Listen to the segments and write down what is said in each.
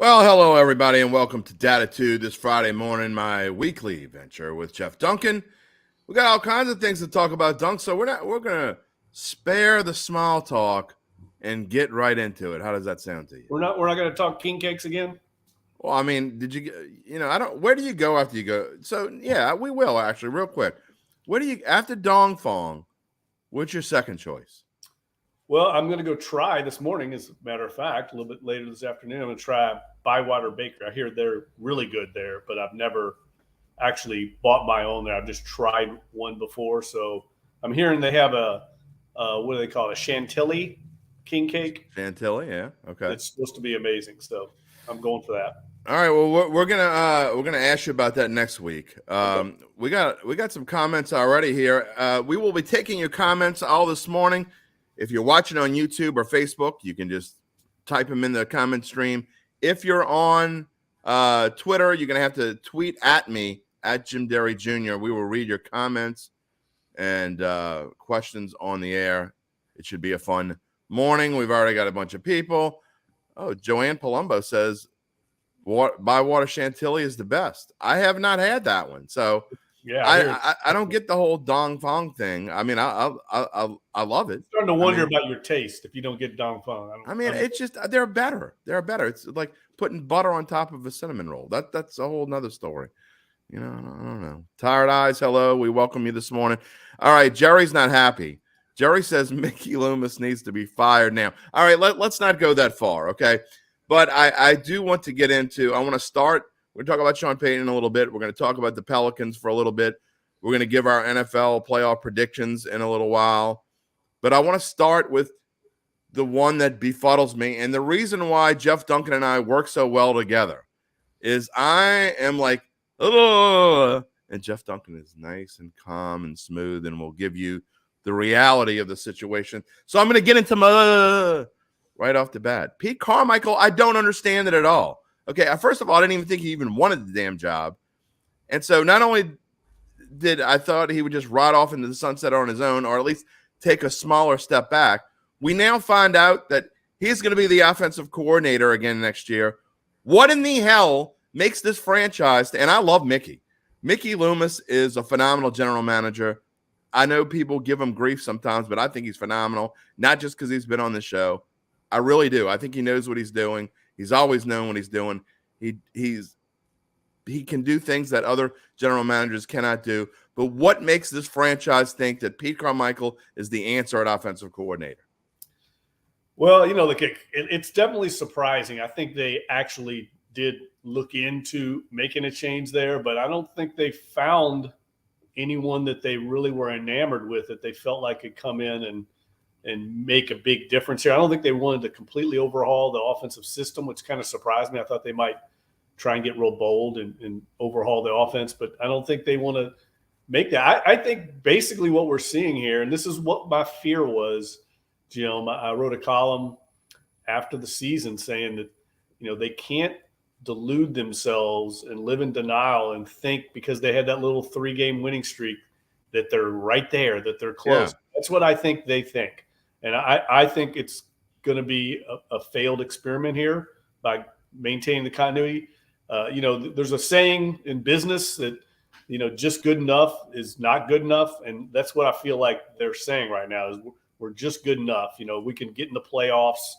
Well, hello, everybody, and welcome to Dattitude this Friday morning, my weekly venture with Jeff Duncan. We got all kinds of things to talk about, Dunk, so we're going to spare the small talk and get right into it. How does that sound to you? We're not going to talk king cakes again? Well, I mean, where do you go after you go? So, yeah, we will, actually, real quick. After Dong Fong, what's your second choice? Well, I'm going to go try this morning, as a matter of fact, a little bit later this afternoon. I'm going to try Bywater Bakery. I hear they're really good there, but I've never actually bought my own there. I've just tried one before. So I'm hearing they have what do they call it? A Chantilly king cake. Chantilly, yeah. Okay. It's supposed to be amazing. So I'm going for that. All right. Well, we're gonna ask you about that next week. Okay. We got some comments already here. We will be taking your comments all this morning. If you're watching on YouTube or Facebook, you can just type them in the comment stream. If you're on Twitter, you're going to have to tweet at me, at Jim Derry Jr. We will read your comments and questions on the air. It should be a fun morning. We've already got a bunch of people. Oh, Joanne Palumbo says, Bywater Chantilly is the best. I have not had that one. So yeah, I don't get the whole Dong Fong thing. I mean, I love it. I'm starting to wonder about your taste if you don't get Dong Fong. It's just they're better. They're better. It's like putting butter on top of a cinnamon roll. That's a whole nother story. I don't know. Tired Eyes, hello. We welcome you this morning. All right, Jerry's not happy. Jerry says Mickey Loomis needs to be fired now. All right, let's not go that far, okay? But I do want to get into. I want to start. We're going to talk about Sean Payton in a little bit. We're going to talk about the Pelicans for a little bit. We're going to give our NFL playoff predictions in a little while. But I want to start with the one that befuddles me. And the reason why Jeff Duncan and I work so well together is I am like, oh, and Jeff Duncan is nice and calm and smooth and will give you the reality of the situation. So I'm going to get into my right off the bat. Pete Carmichael, I don't understand it at all. Okay, first of all, I didn't even think he even wanted the damn job. And so not only did I thought he would just ride off into the sunset on his own, or at least take a smaller step back, we now find out that he's going to be the offensive coordinator again next year. What in the hell makes this franchise, and I love Mickey. Mickey Loomis is a phenomenal general manager. I know people give him grief sometimes, but I think he's phenomenal, not just because he's been on the show. I really do. I think he knows what he's doing. He's always known what he's doing. He can do things that other general managers cannot do. But what makes this franchise think that Pete Carmichael is the answer at offensive coordinator? Well, it's definitely surprising. I think they actually did look into making a change there, but I don't think they found anyone that they really were enamored with that they felt like could come in and make a big difference here. I don't think they wanted to completely overhaul the offensive system, which kind of surprised me. I thought they might try and get real bold and overhaul the offense, but I don't think they want to make that. I think basically what we're seeing here, and this is what my fear was, I wrote a column after the season saying that, they can't delude themselves and live in denial and think because they had that little 3-game winning streak that they're right there, that they're close. Yeah. That's what I think they think. And I think it's going to be a failed experiment here by maintaining the continuity. There's a saying in business that, just good enough is not good enough. And that's what I feel like they're saying right now is we're just good enough. We can get in the playoffs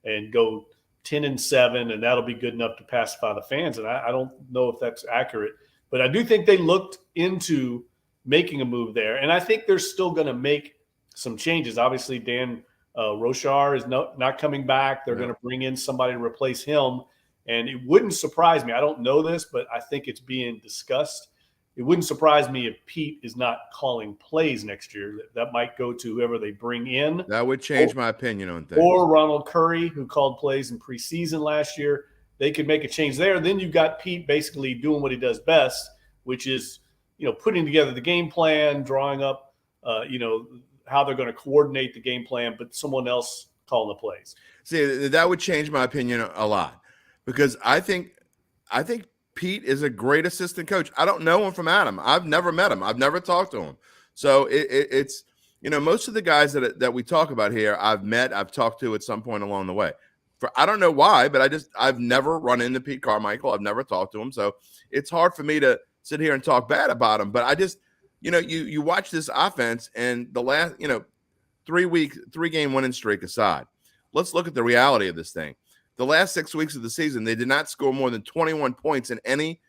and go 10-7, and that'll be good enough to pacify the fans. And I don't know if that's accurate. But I do think they looked into making a move there. And I think they're still going to make some changes. Obviously, Dan Rochar is not coming back. They're going to bring in somebody to replace him. And it wouldn't surprise me. I don't know this, but I think it's being discussed. It wouldn't surprise me if Pete is not calling plays next year. That might go to whoever they bring in. That would change my opinion on things. Or Ronald Curry, who called plays in preseason last year. They could make a change there. Then you've got Pete basically doing what he does best, which is, putting together the game plan, drawing up, how they're going to coordinate the game plan, but someone else calling the plays. See, that would change my opinion a lot because I think Pete is a great assistant coach. I don't know him from Adam. I've never met him. I've never talked to him. So it's most of the guys that we talk about here, I've met, I've talked to at some point along the way. I don't know why, but I've never run into Pete Carmichael. I've never talked to him. So it's hard for me to sit here and talk bad about him. But I just, you watch this offense and the last, 3-game winning streak aside, let's look at the reality of this thing. The last 6 weeks of the season, they did not score more than 21 points in any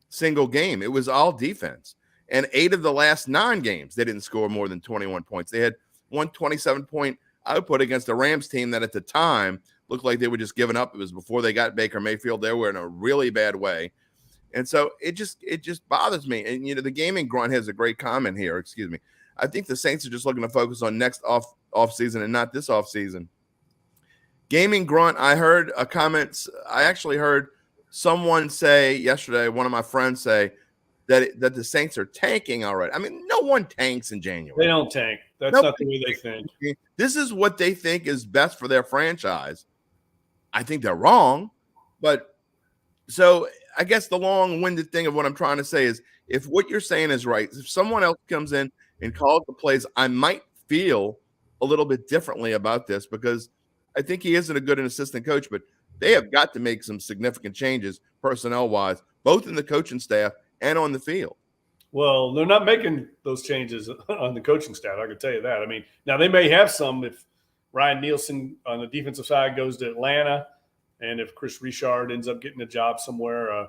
single game. It was all defense. And 8 of the last 9 games, they didn't score more than 21 points. They had 127-point output against a Rams team that at the time looked like they were just giving up. It was before they got Baker Mayfield. They were in a really bad way. And so it just bothers me. And, the gaming grunt has a great comment here. Excuse me. I think the Saints are just looking to focus on next off season and not this off season. Gaming grunt, I heard a comment. I actually heard someone say yesterday, one of my friends say that the Saints are tanking already. I mean, no one tanks in January. They don't tank. That's not the way they think. This is what they think is best for their franchise. I think they're wrong. But so I guess the long-winded thing of what I'm trying to say is if what you're saying is right, if someone else comes in and calls the plays, I might feel a little bit differently about this because I think he isn't a good assistant coach, but they have got to make some significant changes personnel-wise, both in the coaching staff and on the field. Well, they're not making those changes on the coaching staff. I can tell you that. I mean, now they may have some if Ryan Nielsen on the defensive side goes to Atlanta, and if Chris Richard ends up getting a job somewhere,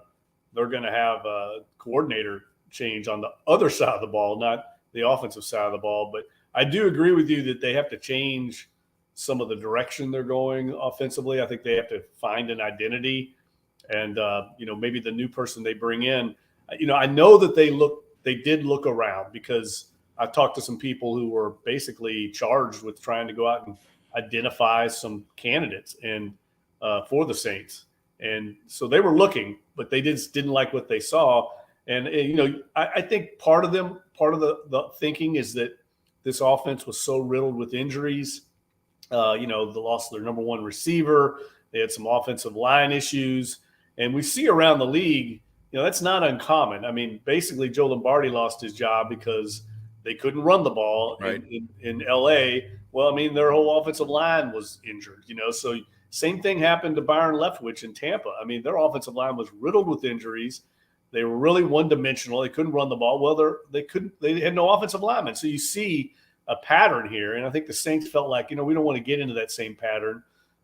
they're going to have a coordinator change on the other side of the ball, not the offensive side of the ball. But I do agree with you that they have to change some of the direction they're going offensively. I think they have to find an identity, and maybe the new person they bring in. I know that they did look around because I talked to some people who were basically charged with trying to go out and identify some candidates and for the Saints. And so they were looking, but they just didn't like what they saw. And, I think part of the thinking is that this offense was so riddled with injuries. The loss of their number one receiver. They had some offensive line issues. And we see around the league, that's not uncommon. I mean, basically, Joe Lombardi lost his job because they couldn't run the ball right. in L.A. Well, I mean, their whole offensive line was injured, so same thing happened to Byron Leftwich in Tampa. I mean, their offensive line was riddled with injuries. They were really one-dimensional. They couldn't run the ball. Well, they had no offensive linemen. So you see a pattern here, and I think the Saints felt like, we don't want to get into that same pattern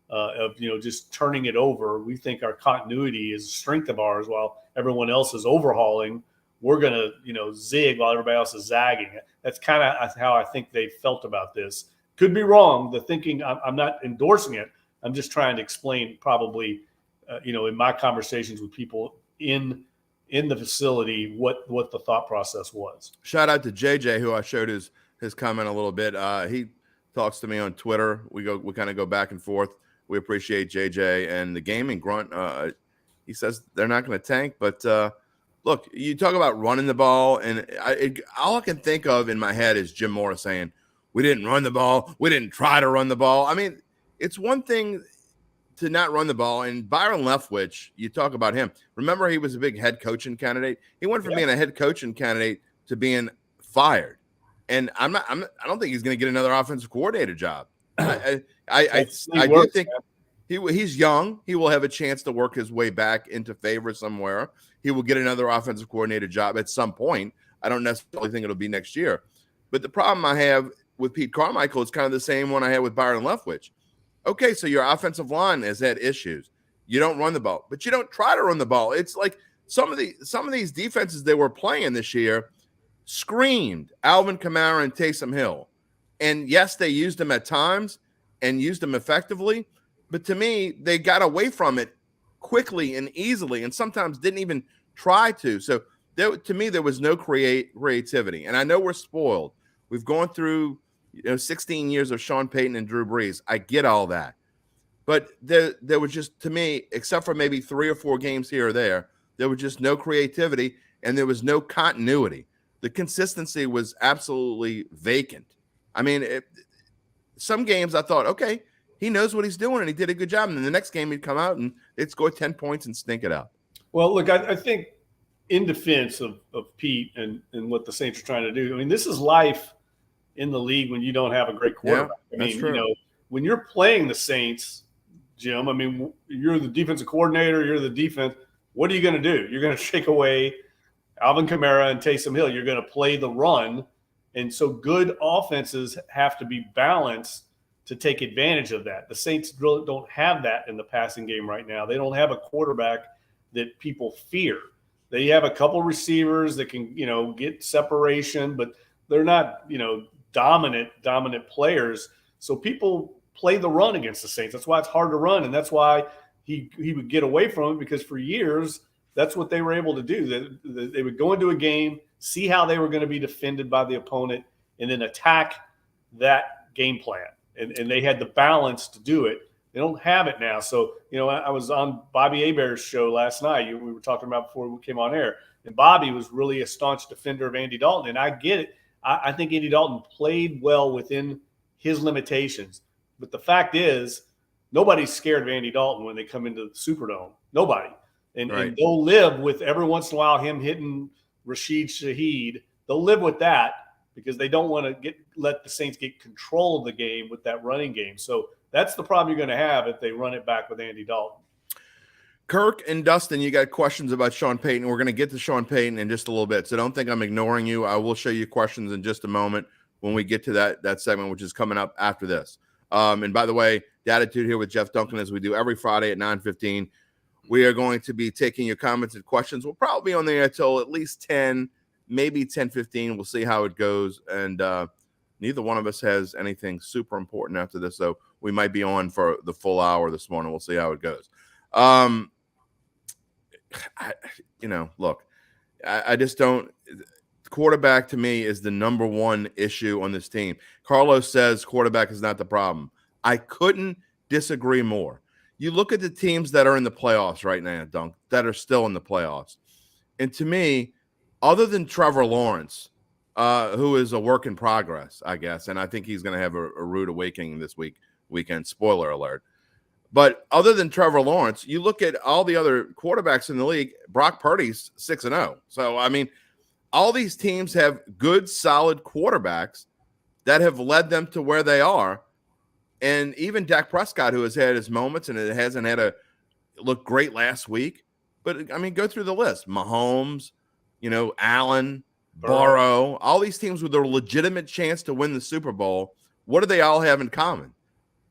of just turning it over. We think our continuity is a strength of ours while everyone else is overhauling. We're going to zig while everybody else is zagging. That's kind of how I think they felt about this. Could be wrong. The thinking, I'm not endorsing it. I'm just trying to explain probably, in my conversations with people in the facility what the thought process was. Shout out to JJ, who I showed his comment a little bit. He talks to me on Twitter. We kind of go back and forth. We appreciate JJ and the gaming grunt. He says they're not going to tank, but look, you talk about running the ball, and all I can think of in my head is Jim Morris saying, "We didn't run the ball. We didn't try to run the ball." I mean, it's one thing to not run the ball. And Byron Leftwich, you talk about him. Remember, he was a big head coaching candidate. He went from being a head coaching candidate to being fired. And I don't think he's going to get another offensive coordinator job. I do think he's young. He will have a chance to work his way back into favor somewhere. He will get another offensive coordinator job at some point. I don't necessarily think it'll be next year. But the problem I have with Pete Carmichael is kind of the same one I had with Byron Leftwich. Okay, so your offensive line has had issues. You don't run the ball, but you don't try to run the ball. It's like some of these defenses they were playing this year screamed Alvin Kamara and Taysom Hill. And yes, they used them at times and used them effectively, but to me, they got away from it quickly and easily and sometimes didn't even try to. So to me, there was no creativity. And I know we're spoiled. We've gone through 16 years of Sean Payton and Drew Brees. I get all that. But there was just, to me, except for maybe 3 or 4 games here or there was just no creativity and there was no continuity. The consistency was absolutely vacant. I mean, some games I thought, okay, he knows what he's doing and he did a good job. And then the next game he'd come out and they'd score 10 points and stink it out. Well, look, I think in defense of Pete and what the Saints are trying to do, I mean, this is life in the league when you don't have a great quarterback. Yeah, I mean, when you're playing the Saints, Jim. I mean, you're the defensive coordinator. You're the defense. What are you going to do? You're going to take away Alvin Kamara and Taysom Hill. You're going to play the run. And so good offenses have to be balanced to take advantage of that. The Saints really don't have that in the passing game right now. They don't have a quarterback that people fear. They have a couple receivers that can, get separation, but they're not, dominant players. So people play the run against the Saints. That's why it's hard to run, and that's why he would get away from it, because for years that's what they were able to do. They would go into a game, see how they were going to be defended by the opponent, and then attack that game plan. And they had the balance to do it. They don't have it now. So, I was on Bobby Hebert's show last night. We were talking about before we came on air. And Bobby was really a staunch defender of Andy Dalton. And I get it. I think Andy Dalton played well within his limitations. But the fact is, nobody's scared of Andy Dalton when they come into the Superdome. Nobody. And they'll live with every once in a while him hitting Rashid Shaheed. They'll live with that because they don't want to let the Saints get control of the game with that running game. So that's the problem you're going to have if they run it back with Andy Dalton. Kirk and Dustin, you got questions about Sean Payton. We're going to get to Sean Payton in just a little bit, so don't think I'm ignoring you. I will show you questions in just a moment when we get to that segment, which is coming up after this. And by the way, Dattitude here with Jeff Duncan, as we do every Friday at 9:15. We are going to be taking your comments and questions. We'll probably be on there until at least 10, maybe 10:15. We'll see how it goes. And neither one of us has anything super important after this, so we might be on for the full hour this morning. We'll see how it goes. Look, I just don't. Quarterback to me is the number one issue on this team. Carlos says quarterback is not the problem. I couldn't disagree more. You look at the teams that are in the playoffs right now, Dunk, that are still in the playoffs. And to me, other than Trevor Lawrence, who is a work in progress, I guess, and I think he's going to have a rude awakening this weekend. Spoiler alert. But other than Trevor Lawrence, you look at all the other quarterbacks in the league, Brock Purdy's 6-0. So, I mean, all these teams have good, solid quarterbacks that have led them to where they are. And even Dak Prescott, who has had his moments and it hasn't had a look great last week. But, I mean, go through the list. Mahomes, Allen, Burrow, all these teams with a legitimate chance to win the Super Bowl, what do they all have in common?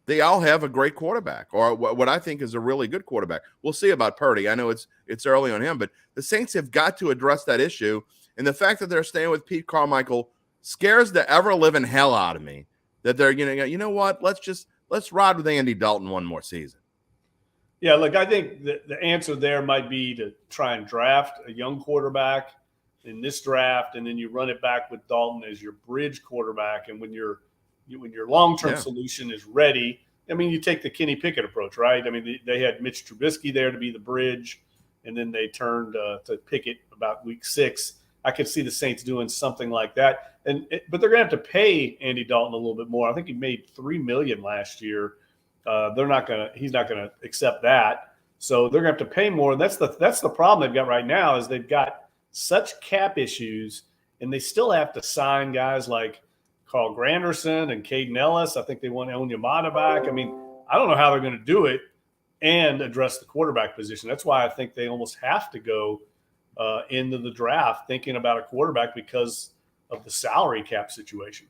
They all have a great quarterback, or what I think is a really good quarterback. We'll see about Purdy. I know it's early on him, but the Saints have got to address that issue. And the fact that they're staying with Pete Carmichael scares the ever-living hell out of me. That they're, you know what? Let's ride with Andy Dalton one more season. Yeah, look, I think the answer there might be to try and draft a young quarterback in this draft, and then you run it back with Dalton as your bridge quarterback. And when your long-term solution is ready, I mean, you take the Kenny Pickett approach, right? I mean, they had Mitch Trubisky there to be the bridge, and then they turned to Pickett about week 6. I could see the Saints doing something like that, but they're going to have to pay Andy Dalton a little bit more. I think he made $3 million last year. He's not gonna accept that, so they're going to have to pay more. And that's the problem they've got right now is they've got such cap issues, and they still have to sign guys like Carl Granderson and Caden Ellis. I think they want Onyemata back. I mean, I don't know how they're going to do it and address the quarterback position. That's why I think they almost have to go into the draft thinking about a quarterback because of the salary cap situation.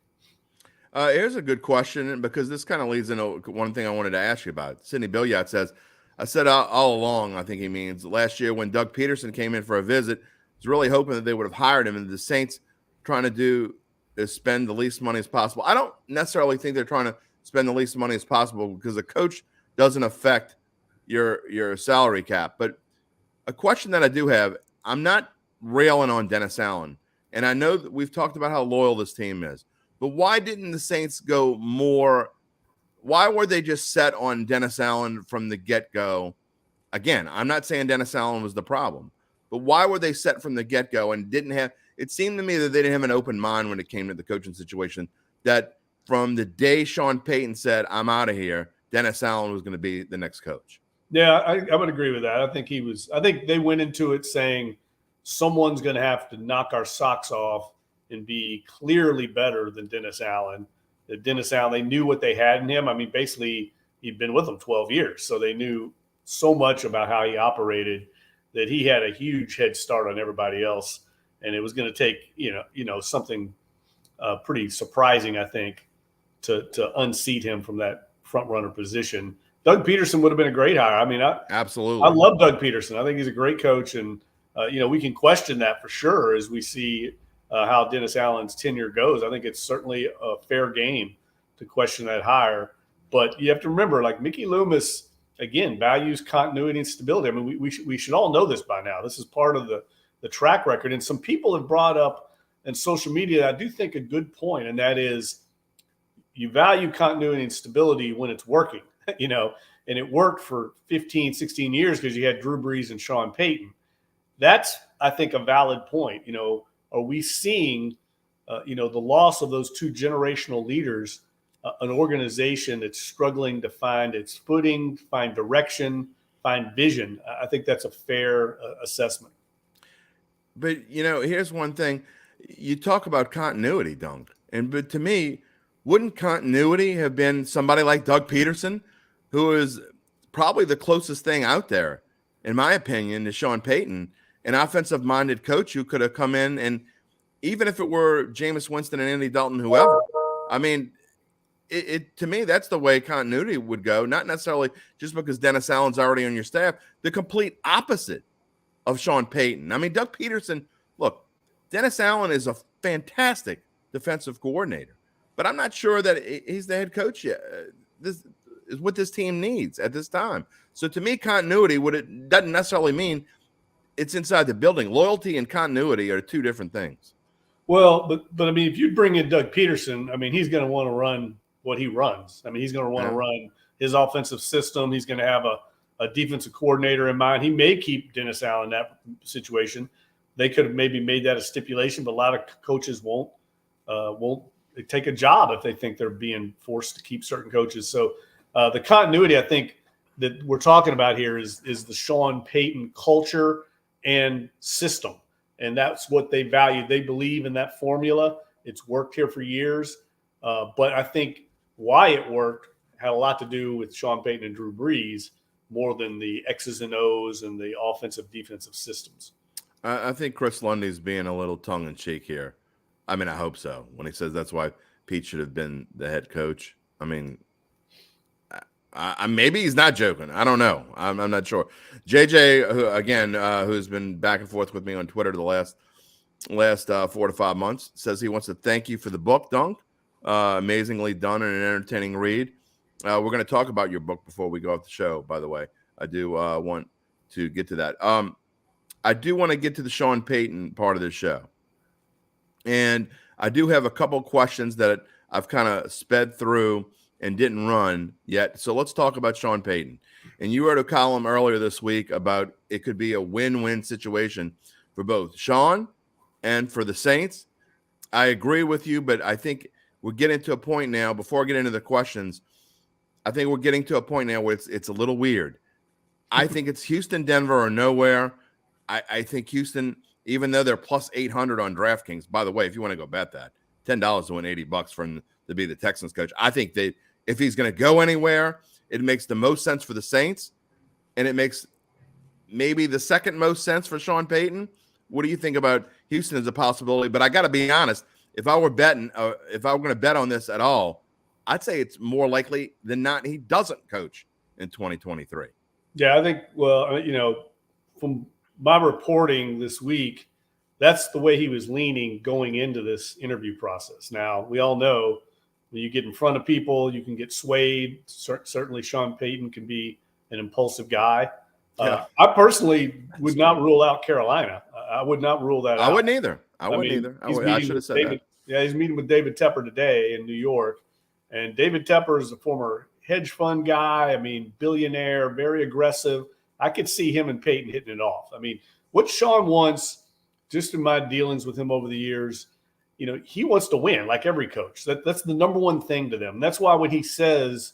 Here's a good question, because this kind of leads into one thing I wanted to ask you about. Sidney Billiot says, I said all along, I think he means last year when Doug Peterson came in for a visit, I was really hoping that they would have hired him, and the Saints trying to do is spend the least money as possible. I don't necessarily think they're trying to spend the least money as possible, because a coach doesn't affect your salary cap. But a question that I do have, I'm not railing on Dennis Allen, and I know that we've talked about how loyal this team is, but why didn't the Saints go more? Why were they just set on Dennis Allen from the get-go? Again, I'm not saying Dennis Allen was the problem, but why were they set from the get-go and didn't have – it seemed to me that they didn't have an open mind when it came to the coaching situation, that from the day Sean Payton said, I'm out of here, Dennis Allen was going to be the next coach. Yeah, I would agree with that. I think they went into it saying someone's going to have to knock our socks off and be clearly better than Dennis Allen. That Dennis Allen, they knew what they had in him. I mean, basically, he'd been with them 12 years. So they knew so much about how he operated that he had a huge head start on everybody else. And it was going to take, something pretty surprising, I think, to unseat him from that front runner position. Doug Peterson would have been a great hire. I mean, absolutely. I love Doug Peterson. I think he's a great coach. And, we can question that for sure as we see how Dennis Allen's tenure goes. I think it's certainly a fair game to question that hire. But you have to remember, like Mickey Loomis, again, values continuity and stability. I mean, we should all know this by now. This is part of the track record. And some people have brought up in social media, I do think, a good point, and that is you value continuity and stability when it's working, and it worked for 15, 16 years because you had Drew Brees and Sean Payton. That's, I think, a valid point. Are we seeing, the loss of those two generational leaders, an organization that's struggling to find its footing, find direction, find vision? I think that's a fair assessment. But, here's one thing. You talk about continuity, Dunk. But to me, wouldn't continuity have been somebody like Doug Peterson, who is probably the closest thing out there, in my opinion, to Sean Payton, an offensive-minded coach who could have come in and even if it were Jameis Winston and Andy Dalton, whoever, I mean, it to me, that's the way continuity would go, not necessarily just because Dennis Allen's already on your staff, the complete opposite of Sean Payton. I mean, Doug Peterson, look, Dennis Allen is a fantastic defensive coordinator, but I'm not sure that he's the head coach yet. This is what this team needs at this time. So to me, continuity doesn't necessarily mean it's inside the building. Loyalty and continuity are two different things. Well, but I mean, if you bring in Doug Peterson, I mean, he's going to want to run what he runs. I mean, he's going to want to run his offensive system. He's going to have a defensive coordinator in mind. He may keep Dennis Allen in that situation. They could have maybe made that a stipulation, but a lot of coaches won't take a job if they think they're being forced to keep certain coaches. So the continuity, I think, that we're talking about here is the Sean Payton culture and system. And that's what they value. They believe in that formula. It's worked here for years. But I think why it worked had a lot to do with Sean Payton and Drew Brees more than the X's and O's and the offensive defensive systems. I think Chris Lundy's being a little tongue-in-cheek here. I mean, I hope so. When he says that's why Pete should have been the head coach. I mean, maybe he's not joking. I don't know. I'm not sure. JJ, who's been back and forth with me on Twitter the last 4 to 5 months, says he wants to thank you for the book, Dunk. Amazingly done and an entertaining read. We're going to talk about your book before we go off the show, by the way. I do want to get to that. I do want to get to the Sean Payton part of the show. And I do have a couple questions that I've kind of sped through and didn't run yet. So let's talk about Sean Payton. And you wrote a column earlier this week about it could be a win-win situation for both Sean and for the Saints. I agree with you, but I think we're getting to a point now, before I get into the questions, I think we're getting to a point now where it's a little weird. I think it's Houston, Denver, or nowhere. I think Houston, even though they're plus 800 on DraftKings, by the way, if you want to go bet that, $10 to win $80 for him to be the Texans coach. I think that if he's going to go anywhere, it makes the most sense for the Saints, and it makes maybe the second most sense for Sean Payton. What do you think about Houston as a possibility? But I got to be honest, if I were going to bet on this at all, I'd say it's more likely than not he doesn't coach in 2023. Yeah, I think, from my reporting this week, that's the way he was leaning going into this interview process. Now, we all know when you get in front of people, you can get swayed. Certainly Sean Payton can be an impulsive guy. Yeah. I personally would not rule out Carolina. I would not rule that out. I wouldn't either. I should have said that. Yeah, he's meeting with David Tepper today in New York. And David Tepper is a former hedge fund guy. I mean, billionaire, very aggressive. I could see him and Payton hitting it off. I mean, what Sean wants, just in my dealings with him over the years, he wants to win like every coach. That's the number one thing to them. That's why when he says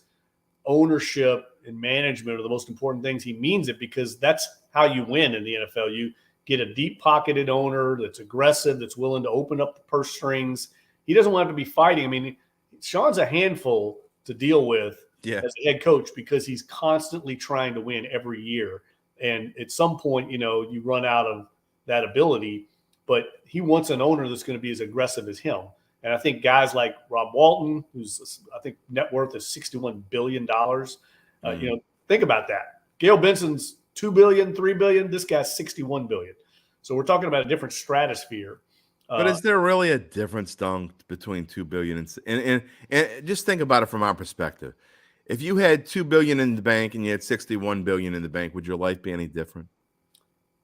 ownership and management are the most important things, he means it, because that's how you win in the NFL. You get a deep-pocketed owner that's aggressive, that's willing to open up the purse strings. He doesn't want to be fighting. I mean, Sean's a handful to deal with Yeah. as a head coach because he's constantly trying to win every year. And at some point, you run out of that ability, but he wants an owner that's going to be as aggressive as him. And I think guys like Rob Walton, who's I think net worth is $61 billion. Think about that. Gail Benson's $2 billion, $3 billion. This guy's $61 billion. So we're talking about a different stratosphere. But is there really a difference, Dunk, between $2 billion and just think about it from our perspective? If you had $2 billion in the bank and you had $61 billion in the bank, would your life be any different?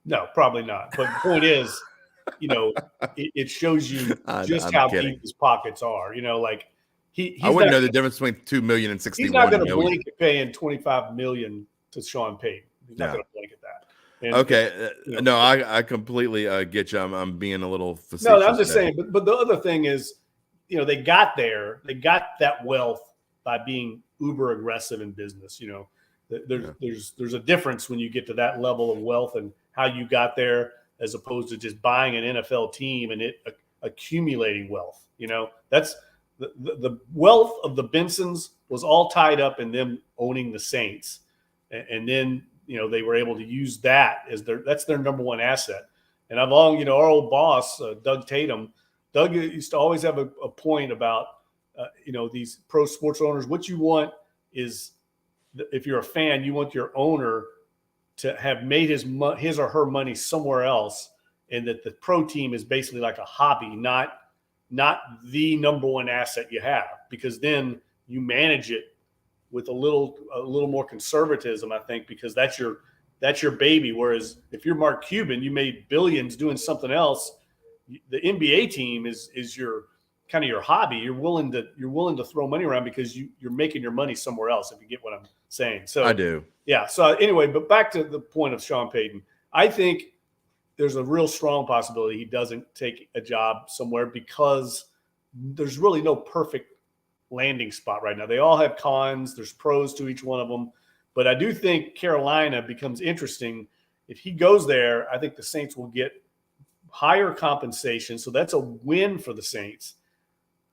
No, probably not. But the point is, it shows you just how deep his pockets are. He's I wouldn't know the difference between $2 million and $61 million. He's not going to blink at paying $25 million to Sean Payton. He's not going to blink at that. And, okay, no, I completely get you. I'm being a little facetious. No, I'm just saying. But the other thing is, they got there. They got that wealth by being uber aggressive in business. There's a difference when you get to that level of wealth and how you got there, as opposed to just buying an NFL team and it accumulating wealth. That's the wealth of the Bensons was all tied up in them owning the Saints, and then they were able to use that as that's their number one asset. And I've long, our old boss, Doug Tatum. Doug used to always have a point about these pro sports owners. What you want is, if you're a fan, you want your owner to have made his or her money somewhere else, and that the pro team is basically like a hobby, not the number one asset you have, because then you manage it with a little more conservatism, I think, because that's your baby. Whereas if you're Mark Cuban, you made billions doing something else. The NBA team is your kind of your hobby. You're willing to throw money around because you're making your money somewhere else, if you get what I'm saying. So I do. Yeah. So anyway, but back to the point of Sean Payton. I think there's a real strong possibility he doesn't take a job somewhere because there's really no perfect landing spot right now. They all have cons. There's pros to each one of them. But I do think Carolina becomes interesting. If he goes there, I think the Saints will get higher compensation. So that's a win for the Saints.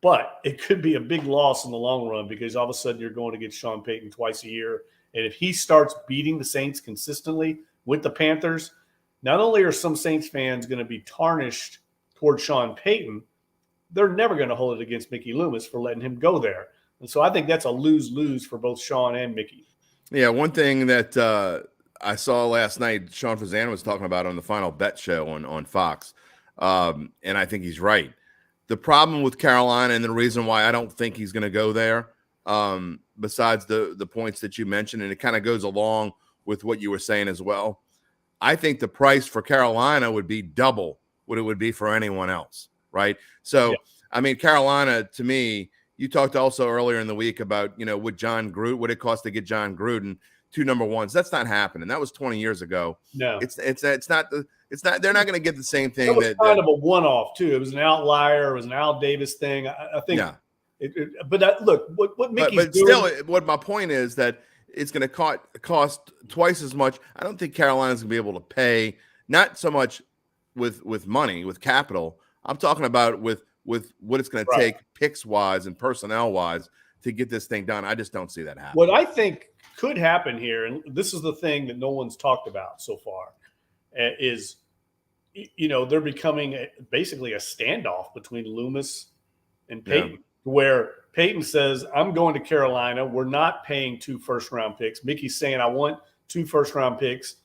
But it could be a big loss in the long run because all of a sudden you're going to get Sean Payton twice a year. And if he starts beating the Saints consistently with the Panthers, not only are some Saints fans going to be tarnished toward Sean Payton, they're never going to hold it against Mickey Loomis for letting him go there. And so I think that's a lose-lose for both Sean and Mickey. Yeah, one thing that I saw last night, Sean Fazan was talking about on the Final Bet show on Fox, and I think he's right. The problem with Carolina and the reason why I don't think he's going to go there, besides the points that you mentioned, and it kind of goes along with what you were saying as well, I think the price for Carolina would be double what it would be for anyone else, right? So, yeah. I mean, Carolina, to me, you talked also earlier in the week about, would it cost to get John Gruden 2 number ones? That's not happening. That was 20 years ago. No, it's not. They're not going to get the same thing. That was kind of a one-off too. It was an outlier. It was an Al Davis thing. I think. Yeah. Look, what Mickey's but doing. Still, what my point is that it's going to cost twice as much. I don't think Carolina's going to be able to pay, not so much with money, with capital. I'm talking about with what it's going to take picks wise and personnel wise to get this thing done. I just don't see that happen. What I think could happen here, and this is the thing that no one's talked about so far, is, they're becoming basically a standoff between Loomis and Payton, where Payton says, I'm going to Carolina. We're not paying 2 first-round picks. Mickey's saying, I want 2 first-round picks.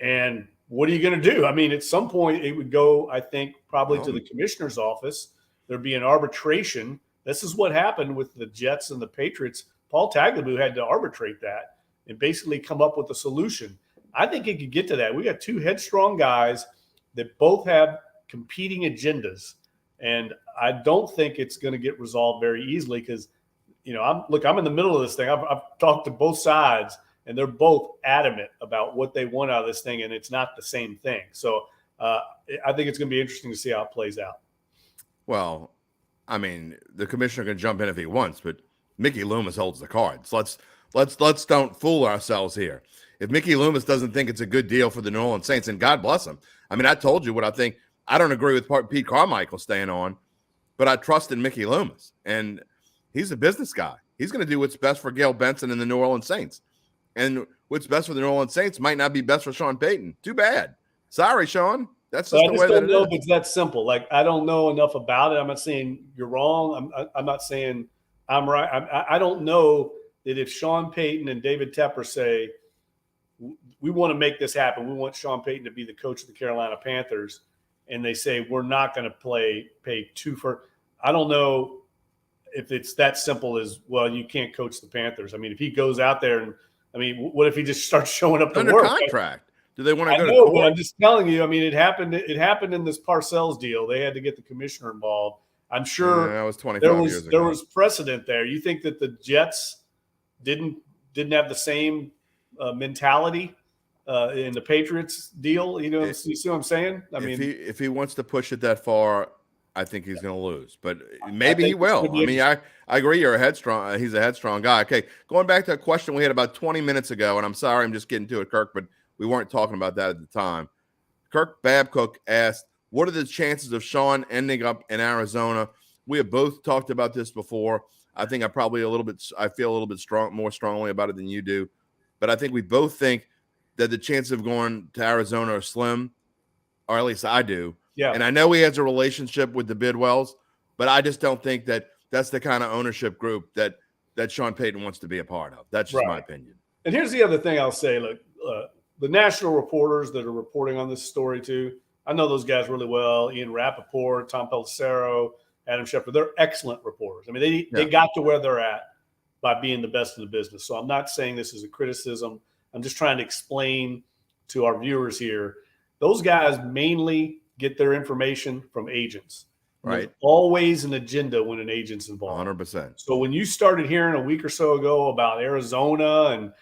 And what are you going to do? I mean, at some point it would go, I think, probably to the commissioner's office. There'd be an arbitration. This is what happened with the Jets and the Patriots. Paul Tagliabue had to arbitrate that and basically come up with a solution. I think it could get to that. We got 2 headstrong guys that both have competing agendas. And I don't think it's going to get resolved very easily because, I'm in the middle of this thing. I've talked to both sides, and they're both adamant about what they want out of this thing, and it's not the same thing. So I think it's going to be interesting to see how it plays out. Well, I mean, the commissioner can jump in if he wants, but Mickey Loomis holds the cards. Let's don't fool ourselves here. If Mickey Loomis doesn't think it's a good deal for the New Orleans Saints, and God bless him. I mean, I told you what I think. I don't agree with Pete Carmichael staying on, but I trust in Mickey Loomis, and he's a business guy. He's going to do what's best for Gail Benson and the New Orleans Saints. And what's best for the New Orleans Saints might not be best for Sean Payton. Too bad. Sorry, Sean. That's just But I the just way that don't it know is. if it's that simple. Like, I don't know enough about it. I'm not saying you're wrong. I'm not saying I'm right. I don't know that if Sean Payton and David Tepper say, we want to make this happen, we want Sean Payton to be the coach of the Carolina Panthers, and they say we're not going to pay two for. I don't know if it's that simple as, well, you can't coach the Panthers. I mean, if he goes out there and, I mean, what if he just starts showing up to Under work? contract. Do they want to I go to know, court? but I'm just telling you. I mean, it happened in this Parcells deal. They had to get the commissioner involved. I'm sure that was 25 years ago. there was precedent there. You think that the Jets didn't have the same mentality in the Patriots deal? You know, you see what I'm saying? I mean, if he wants to push it that far, I think he's going to lose, but maybe he will. I mean, I agree. You're a headstrong. He's a headstrong guy. Okay, going back to a question we had about 20 minutes ago, and I'm sorry, I'm just getting to it, Kirk, but we weren't talking about that at the time. Kirk Babcock asked, "What are the chances of Sean ending up in Arizona?" We have both talked about this before. I think I feel a little bit more strongly about it than you do, but I think we both think that the chances of going to Arizona are slim, or at least I do. yeah. And I know he has a relationship with the Bidwells, but I just don't think that that's the kind of ownership group that Sean Payton wants to be a part of. That's just my opinion. And here's the other thing I'll say. Look, the national reporters that are reporting on this story too, I know those guys really well. Ian Rappaport, Tom Pelissero, Adam Schefter. They're excellent reporters. I mean, they got to where they're at by being the best in the business. So I'm not saying this is a criticism. I'm just trying to explain to our viewers here. Those guys mainly get their information from agents. Right. There's always an agenda when an agent's involved. 100%. So when you started hearing a week or so ago about Arizona and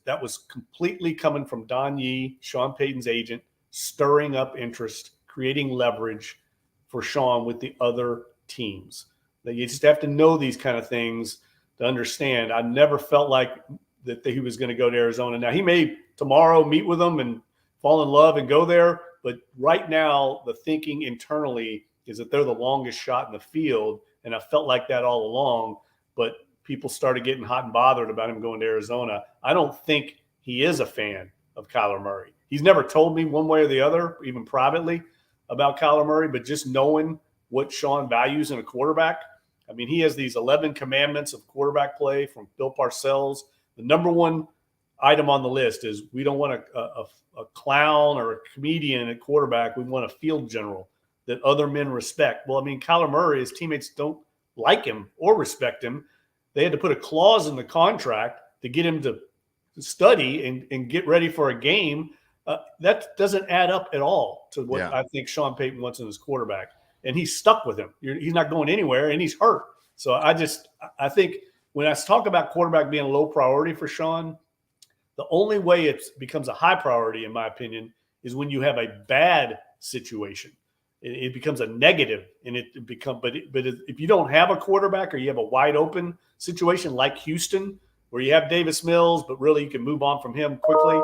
that was completely coming from Don Yee, Sean Payton's agent, stirring up interest, creating leverage for Sean with the other teams. That you just have to know these kind of things to understand. I never felt like that he was going to go to Arizona. Now, he may tomorrow meet with them and fall in love and go there, but right now the thinking internally is that they're the longest shot in the field, and I felt like that all along, but people started getting hot and bothered about him going to Arizona. I don't think he is a fan of Kyler Murray. He's never told me one way or the other, even privately, about Kyler Murray, but just knowing what Sean values in a quarterback. I mean, he has these 11 commandments of quarterback play from Bill Parcells. The number one item on the list is we don't want a clown or a comedian at quarterback. We want a field general that other men respect. Well, I mean, Kyler Murray, his teammates don't like him or respect him. They had to put a clause in the contract to get him to study and get ready for a game. That doesn't add up at all to what I think Sean Payton wants in his quarterback. And he's stuck with him. He's not going anywhere, and he's hurt. So I think when I talk about quarterback being a low priority for Sean, the only way it becomes a high priority, in my opinion, is when you have a bad situation. It becomes a negative, and but if you don't have a quarterback or you have a wide open situation like Houston, where you have Davis Mills, but really you can move on from him quickly,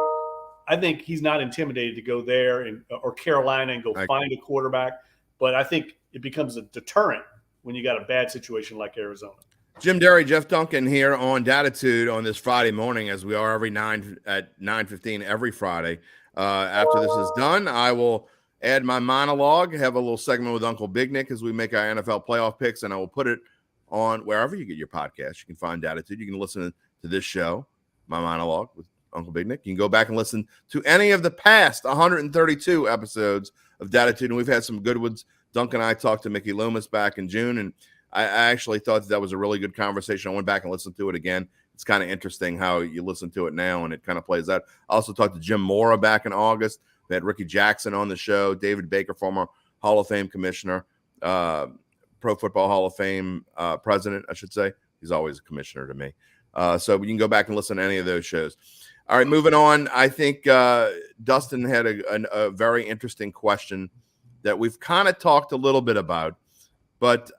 I think he's not intimidated to go there or Carolina and go find a quarterback. But I think it becomes a deterrent when you got a bad situation like Arizona. Jim Derry, Jeff Duncan here on Dattitude on this Friday morning, as we are at 9:15 every Friday. After this is done, I will add my monologue, have a little segment with Uncle Big Nick as we make our NFL playoff picks, and I will put it on wherever you get your podcast. You can find Dattitude. You can listen to this show, my monologue with Uncle Big Nick. You can go back and listen to any of the past 132 episodes of Dattitude, and we've had some good ones. Duncan and I talked to Mickey Loomis back in June, and I actually thought that was a really good conversation. I went back and listened to it again. It's kind of interesting how you listen to it now, and it kind of plays out. I also talked to Jim Mora back in August. We had Ricky Jackson on the show, David Baker, former Hall of Fame commissioner, Pro Football Hall of Fame president, I should say. He's always a commissioner to me. So you can go back and listen to any of those shows. All right, moving on. I think Dustin had a very interesting question that we've kind of talked a little bit about, but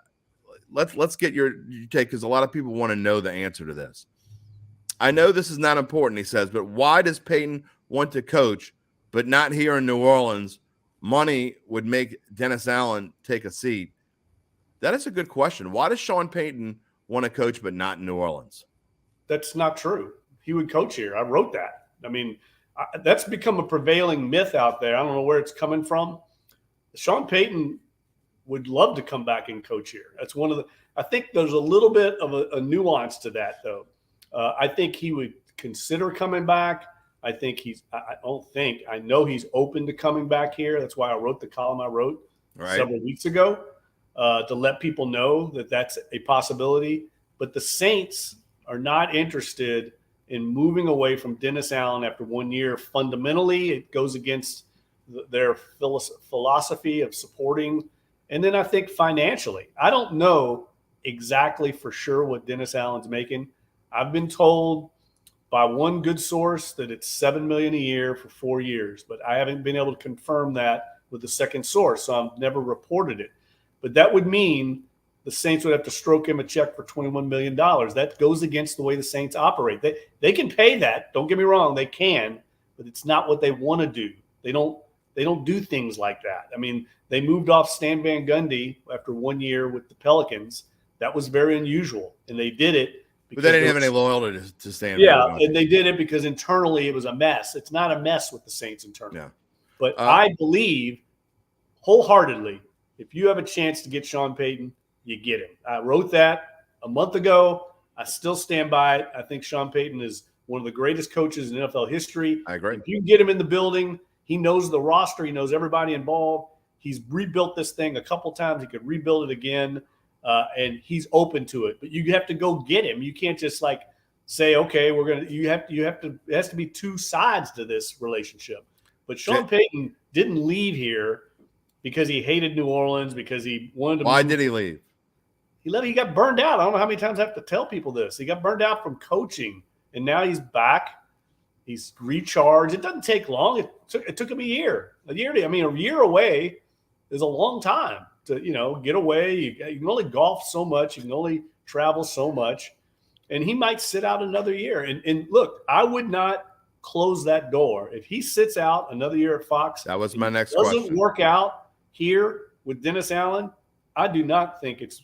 let's get your take, because a lot of people want to know the answer to this. I know this is not important, he says, but why does Payton want to coach, but not here in New Orleans? Money would make Dennis Allen take a seat. That is a good question. Why does Sean Payton want to coach, but not in New Orleans. That's not true. He would coach here. I wrote that. I mean, that's become a prevailing myth out there. I don't know where it's coming from. Sean Payton would love to come back and coach here. That's one of the – I think there's a little bit of a nuance to that, though. I think he would consider coming back. I know he's open to coming back here. That's why I wrote the column I wrote several weeks ago to let people know that that's a possibility. But the Saints are not interested in moving away from Dennis Allen after 1 year. Fundamentally, it goes against their philosophy of supporting. And then I think financially, I don't know exactly for sure what Dennis Allen's making. I've been told by one good source that it's $7 million a year for 4 years, but I haven't been able to confirm that with the second source, so I've never reported it. But that would mean the Saints would have to stroke him a check for $21 million. That goes against the way the Saints operate. They can pay that. Don't get me wrong, they can, but it's not what they want to do. They don't do things like that. I mean, they moved off Stan Van Gundy after 1 year with the Pelicans. That was very unusual, and they did it. But they didn't have any loyalty to Stan. Yeah, and they did it because internally it was a mess. It's not a mess with the Saints internally. Yeah. But I believe wholeheartedly, if you have a chance to get Sean Payton, you get him. I wrote that a month ago. I still stand by it. I think Sean Payton is one of the greatest coaches in NFL history. I agree. If you get him in the building, he knows the roster. He knows everybody involved. He's rebuilt this thing a couple times. He could rebuild it again. And he's open to it, but you have to go get him. You can't just like say, okay, it has to be two sides to this relationship. But Sean Payton didn't leave here because he hated New Orleans, because he wanted to. Why did he leave? He left. He got burned out. I don't know how many times I have to tell people this. He got burned out from coaching, and now he's back. He's recharged. It doesn't take long. It took him a year. A year away is a long time to, get away. You can only golf so much. You can only travel so much. And he might sit out another year. And look, I would not close that door. If he sits out another year at Fox. That was my next question. Doesn't work out here with Dennis Allen, I do not think it's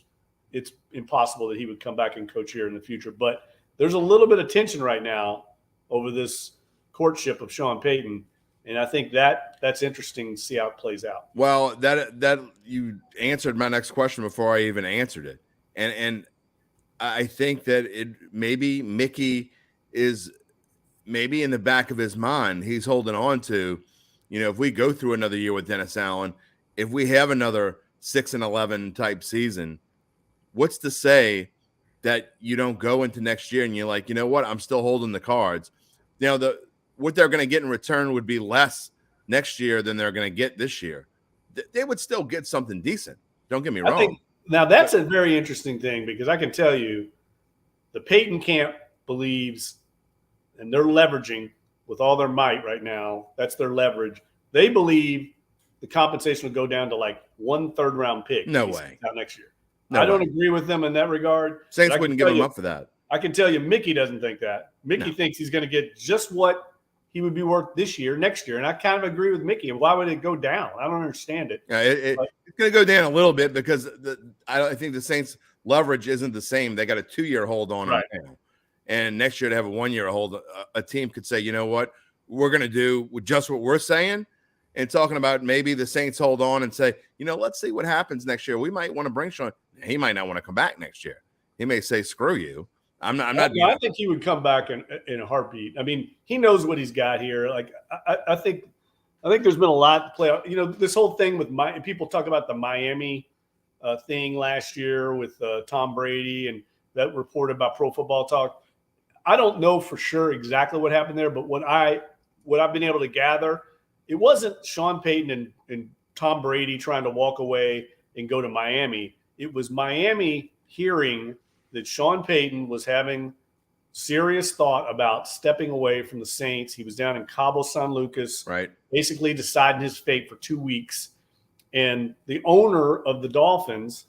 impossible that he would come back and coach here in the future. But there's a little bit of tension right now over this courtship of Sean Payton. And I think that's interesting to see how it plays out. Well, that you answered my next question before I even answered it. And I think that maybe Mickey is maybe in the back of his mind, he's holding on to, if we go through another year with Dennis Allen, if we have another 6-11 type season, what's to say that you don't go into next year and you're like, you know what, I'm still holding the cards. What they're going to get in return would be less next year than they're going to get this year. They would still get something decent. Don't get me wrong. Now, that's a very interesting thing, because I can tell you the Payton camp believes, and they're leveraging with all their might right now. That's their leverage. They believe the compensation will go down to like 1 third-round pick. No way. Out next year. I don't agree with them in that regard. Saints wouldn't give him up for that. I can tell you Mickey doesn't think that. Mickey thinks he's going to get just what he would be worth this year, next year. And I kind of agree with Mickey. Why would it go down? I don't understand it. Yeah, it's going to go down a little bit because I think the Saints' leverage isn't the same. They got a 2-year hold on right now. And next year to have a 1-year hold, a team could say, you know what, we're going to do just what we're saying. And talking about maybe the Saints hold on and say, let's see what happens next year. We might want to bring Sean. He might not want to come back next year. He may say, screw you. I'm not. I think he would come back in a heartbeat. I mean, he knows what he's got here. Like, I think there's been a lot to play out. This whole thing with people talk about the Miami thing last year with Tom Brady and that report about Pro Football Talk. I don't know for sure exactly what happened there, but what I've been able to gather, it wasn't Sean Payton and Tom Brady trying to walk away and go to Miami. It was Miami hearing that Sean Payton was having serious thought about stepping away from the Saints. He was down in Cabo San Lucas, right, basically deciding his fate for 2 weeks. And the owner of the Dolphins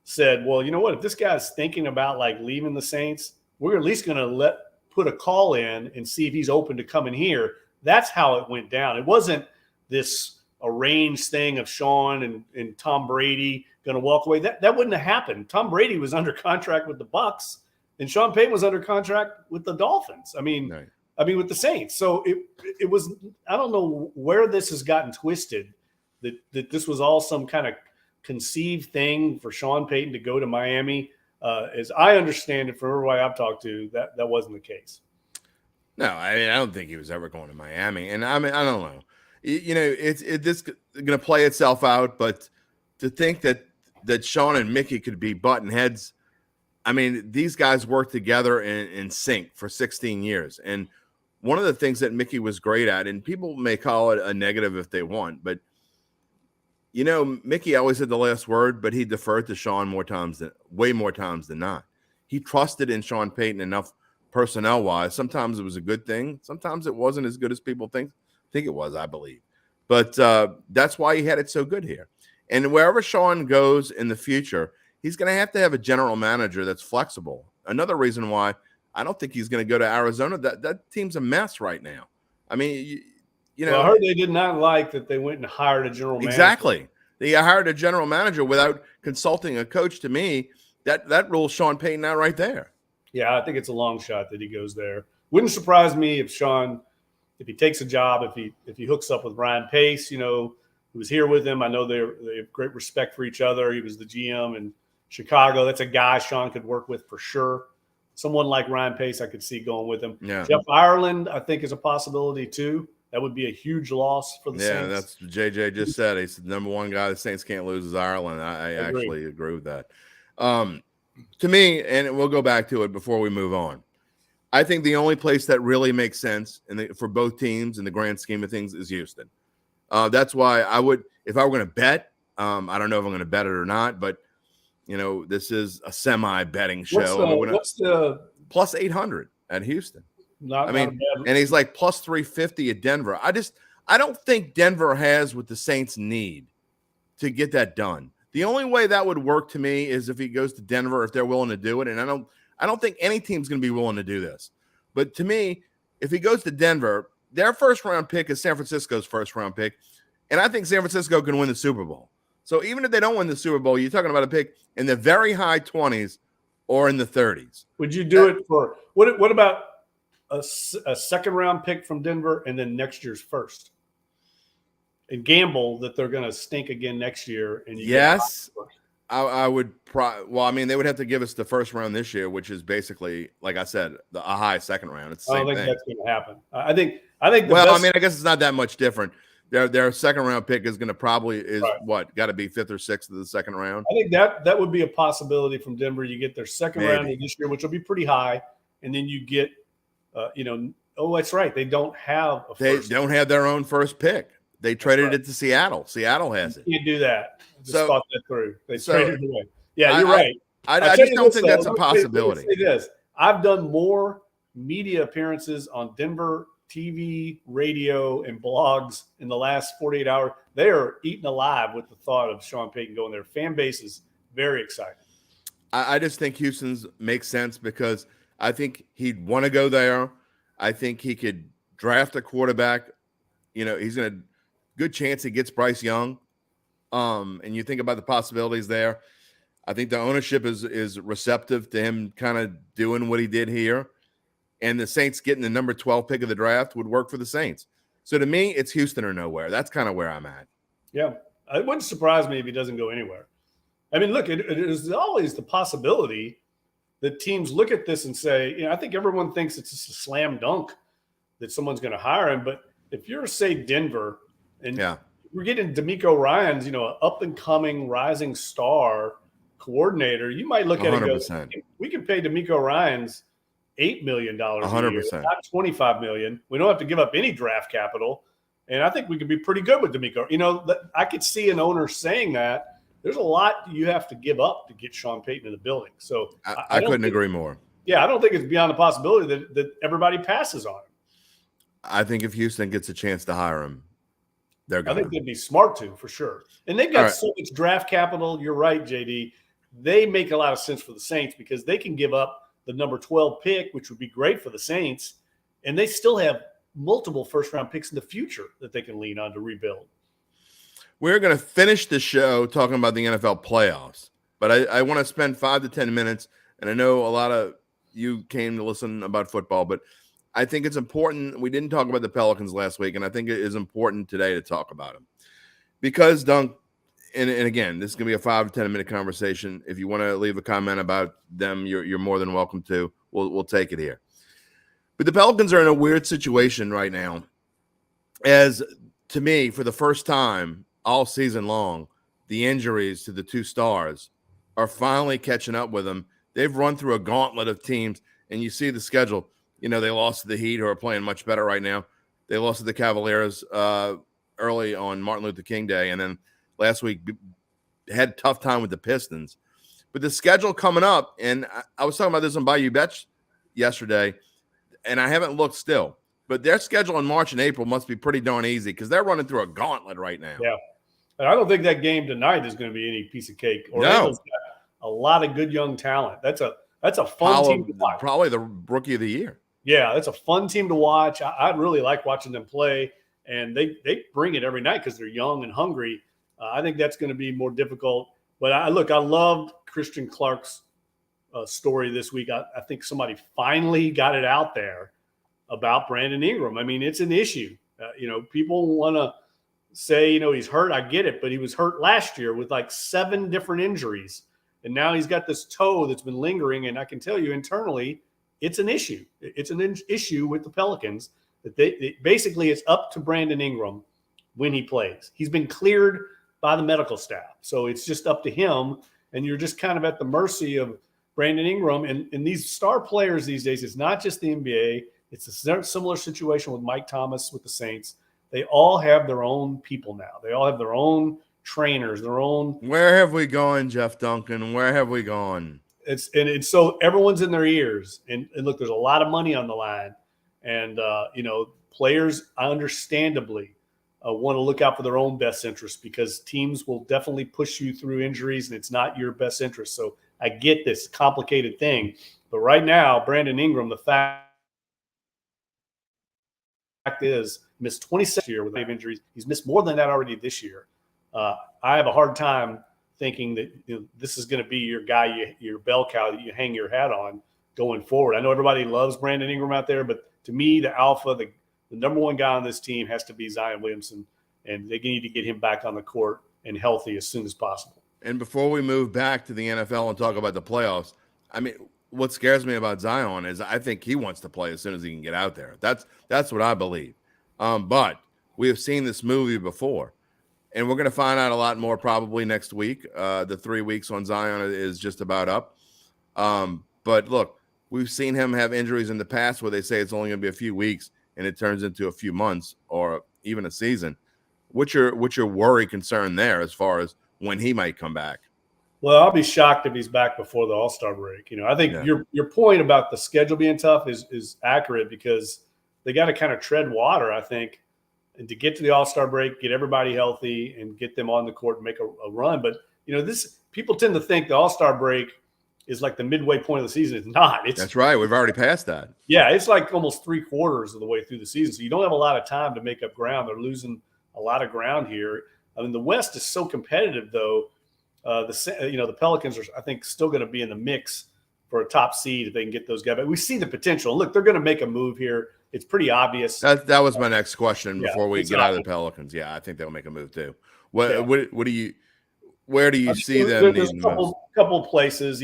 said, well, you know what? If this guy's thinking about like leaving the Saints, we're at least going to put a call in and see if he's open to coming here. That's how it went down. It wasn't this arranged thing of Sean and Tom Brady going to walk away. That wouldn't have happened. Tom Brady was under contract with the Bucs, and Sean Payton was under contract with the Dolphins. Right. With the Saints. So it was. I don't know where this has gotten twisted. That this was all some kind of conceived thing for Sean Payton to go to Miami. As I understand it, from everybody I've talked to, that wasn't the case. No, I mean, I don't think he was ever going to Miami. And I mean, I don't know. It's this going to play itself out. But to think that Sean and Mickey could be button heads, I mean, these guys worked together in sync for 16 years. And one of the things that Mickey was great at, and people may call it a negative if they want, but Mickey always had the last word, but he deferred to Sean way more times than not. He trusted in Sean Payton enough personnel-wise. Sometimes it was a good thing. Sometimes it wasn't as good as people think it was, I believe. But that's why he had it so good here. And wherever Sean goes in the future, he's going to have a general manager that's flexible. Another reason why I don't think he's going to go to Arizona. That team's a mess right now. I mean, I heard they did not like that they went and hired a general manager. Exactly. They hired a general manager without consulting a coach. To me, that rules Sean Payton out right there. Yeah, I think it's a long shot that he goes there. Wouldn't surprise me if he takes a job, if he hooks up with Ryan Pace, who was here with him. I know they have great respect for each other. He was the GM in Chicago. That's a guy Sean could work with for sure. Someone like Ryan Pace, I could see going with him. Yeah. Jeff Ireland, I think, is a possibility too. That would be a huge loss for the Saints. Yeah, that's what JJ just said. He's the number one guy the Saints can't lose is Ireland. I actually agree with that. To me, and we'll go back to it before we move on, I think the only place that really makes sense for both teams in the grand scheme of things is Houston. That's why I would, if I were going to bet, I don't know if I'm going to bet it or not, but this is a semi-betting show. What's the plus 800 at Houston? And he's like plus 350 at Denver. I don't think Denver has what the Saints need to get that done. The only way that would work to me is if he goes to Denver, if they're willing to do it. And I don't think any team's going to be willing to do this. But to me, if he goes to Denver, their first round pick is San Francisco's first round pick. And I think San Francisco can win the Super Bowl. So even if they don't win the Super Bowl, you're talking about a pick in the very high 20s or in the 30s. Would you do it for what about a second round pick from Denver and then next year's first? And gamble that they're going to stink again next year. And yes, I would. Well, I mean, they would have to give us the first round this year, which is basically, like I said, a high second round. It's the same I don't think thing. that's going to happen. I think. Well, I mean, I guess it's not that much different. Their second round pick is going to got to be fifth or sixth of the second round. I think that would be a possibility from Denver. You get their second round this year, which will be pretty high, and then you get, that's right. They don't have They don't have their own first pick. They traded it to Seattle. Seattle has it. You can't do that. Just thought that through. They traded it away. Yeah, you're right. I just don't think that's a possibility. It is. I've done more media appearances on Denver TV, radio, and blogs in the last 48 hours. They are eaten alive with the thought of Sean Payton going there. Fan base is very excited. I just think Houston's makes sense because I think he'd want to go there. I think he could draft a quarterback. He's going to good chance he gets Bryce Young. And you think about the possibilities there. I think the ownership is receptive to him kind of doing what he did here. And the Saints getting the number 12 pick of the draft would work for the Saints. So to me, it's Houston or nowhere. That's kind of where I'm at. Yeah. It wouldn't surprise me if he doesn't go anywhere. I mean, look, it is always the possibility that teams look at this and say, I think everyone thinks it's just a slam dunk that someone's going to hire him. But if you're, say, Denver, and we're getting D'Amico Ryans, an up-and-coming rising star coordinator, you might look at it and go, we can pay D'Amico Ryans $8 million a year, not $25 million. We don't have to give up any draft capital. And I think we could be pretty good with D'Amico. I could see an owner saying that. There's a lot you have to give up to get Sean Payton in the building. So I couldn't agree more. Yeah, I don't think it's beyond the possibility that everybody passes on him. I think if Houston gets a chance to hire him, they're going to. I think they'd be smart to, for sure. And they've got so much draft capital. You're right, JD. They make a lot of sense for the Saints because they can give up the number 12 pick, which would be great for the Saints, and they still have multiple first-round picks in the future that they can lean on to rebuild. We're going to finish the show talking about the NFL playoffs, but I want to spend 5 to 10 minutes, and I know a lot of you came to listen about football, but I think it's important. We didn't talk about the Pelicans last week, and I think it is important today to talk about them because, Dunk, and again, this is going to be a 5 to 10 minute conversation. If you want to leave a comment about them, you're more than welcome to. We'll take it here. But the Pelicans are in a weird situation right now, as to me, for the first time all season long, the injuries to the two stars are finally catching up with them. They've run through a gauntlet of teams, and you see the schedule. You know, they lost to the Heat, who are playing much better right now. They lost to the Cavaliers early on Martin Luther King Day, and then last week had a tough time with the Pistons. But the schedule coming up, and I was talking about this on Bayou Bets yesterday, and I haven't looked still. But their schedule in March and April must be pretty darn easy because they're running through a gauntlet right now. Yeah. And I don't think that game tonight is going to be any piece of cake. Orlando's got a lot of good young talent. That's a fun team to watch. Probably the rookie of the year. Yeah, that's a fun team to watch. I really like watching them play, and they bring it every night because they're young and hungry. I think that's going to be more difficult. But I loved Christian Clark's story this week. I think somebody finally got it out there about Brandon Ingram. I mean, it's an issue. People want to say, he's hurt. I get it, but he was hurt last year with like 7 different injuries. And now he's got this toe that's been lingering. And I can tell you internally, it's an issue. It's an issue with the Pelicans that basically it's up to Brandon Ingram when he plays. He's been cleared by the medical staff. So it's just up to him. And you're just kind of at the mercy of Brandon Ingram. And these star players these days, it's not just the NBA. It's a similar situation with Mike Thomas with the Saints. They all have their own people now. They all have their own trainers, their own. Where have we gone, Jeff Duncan? Where have we gone? It's so everyone's in their ears. And look, there's a lot of money on the line. And, players understandably want to look out for their own best interest because teams will definitely push you through injuries and it's not your best interest. So I get this complicated thing. But right now, Brandon Ingram, the fact is, missed 26 year with injuries. He's missed more than that already this year. I have a hard time thinking that this is going to be your guy, your bell cow that you hang your hat on going forward. I know everybody loves Brandon Ingram out there, but to me, the alpha, the number one guy on this team has to be Zion Williamson, and they need to get him back on the court and healthy as soon as possible. And before we move back to the NFL and talk about the playoffs, I mean, what scares me about Zion is I think he wants to play as soon as he can get out there. That's what I believe. But we have seen this movie before, and we're going to find out a lot more probably next week. The 3 weeks on Zion is just about up. But look, we've seen him have injuries in the past where they say it's only going to be a few weeks and it turns into a few months or even a season. What's your worry concern there as far as when he might come back? Well, I'll be shocked if he's back before the All-Star break. I think your point about the schedule being tough is accurate because they got to kind of tread water, I think, and to get to the All-Star break, get everybody healthy and get them on the court and make a run. But, this people tend to think the All-Star break is like the midway point of the season. It's not. That's right. We've already passed that. Yeah, it's like almost 3/4 of the way through the season. So you don't have a lot of time to make up ground. They're losing a lot of ground here. I mean, the West is so competitive, though. The Pelicans are, I think, still going to be in the mix for a top seed if they can get those guys. But we see the potential. Look, they're going to make a move here. It's pretty obvious. That was my next question before we get out of the Pelicans. Yeah, I think they'll make a move too. Where do you see them? There's a couple places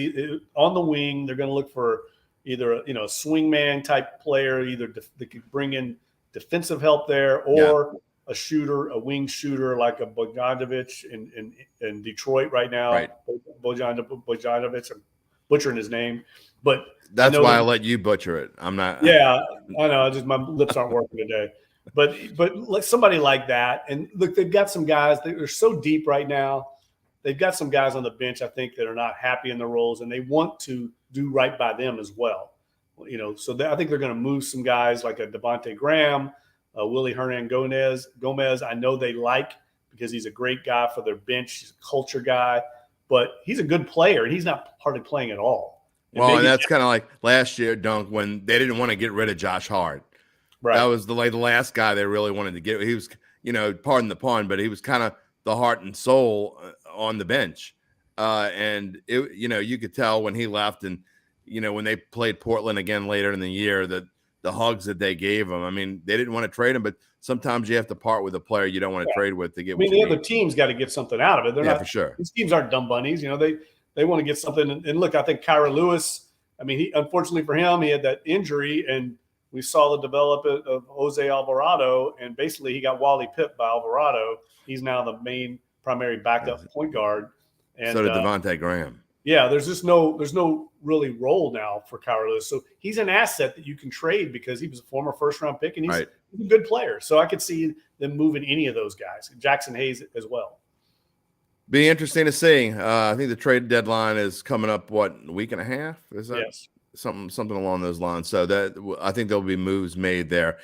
on the wing. They're going to look for either a swingman type player, either they could bring in defensive help there, or a shooter, a wing shooter like a Bogdanovic in Detroit right now. Right. Bogdanovic, I'm butchering his name, but that's why I let you butcher it. I'm not. Yeah, I know. Just my lips aren't working today. But like somebody like that, and look, they've got some guys. They're so deep right now. They've got some guys on the bench, I think, that are not happy in their roles, and they want to do right by them as well. So I think they're going to move some guys like a Devontae Graham, Willie Hernan Gomez. I know they like because he's a great guy for their bench. He's a culture guy, but he's a good player, and he's not hardly playing at all. And that's kind of like last year, Dunk, when they didn't want to get rid of Josh Hart. Right. That was the last guy they really wanted to get. He was, pardon the pun, but he was kind of the heart and soul on the bench. And it, you could tell when he left, and when they played Portland again later in the year, that the hugs that they gave him. I mean, they didn't want to trade him, but sometimes you have to part with a player you don't want to trade with to get. The other team's got to get something out of it. They're not for sure. These teams aren't dumb bunnies. They want to get something. And look, I think Kyra Lewis. I mean, he, unfortunately for him, he had that injury, and we saw the development of Jose Alvarado, and basically he got Wally pipped by Alvarado. He's now the main primary backup point guard. And so did Devontae Graham. Yeah, there's no really role now for Kyra Lewis. So he's an asset that you can trade because he was a former first-round pick, and he's a good player. So I could see them moving any of those guys. Jackson Hayes as well. Be interesting to see. I think the trade deadline is coming up. What, a week and a half? Is that something along those lines? So that I think there'll be moves made there.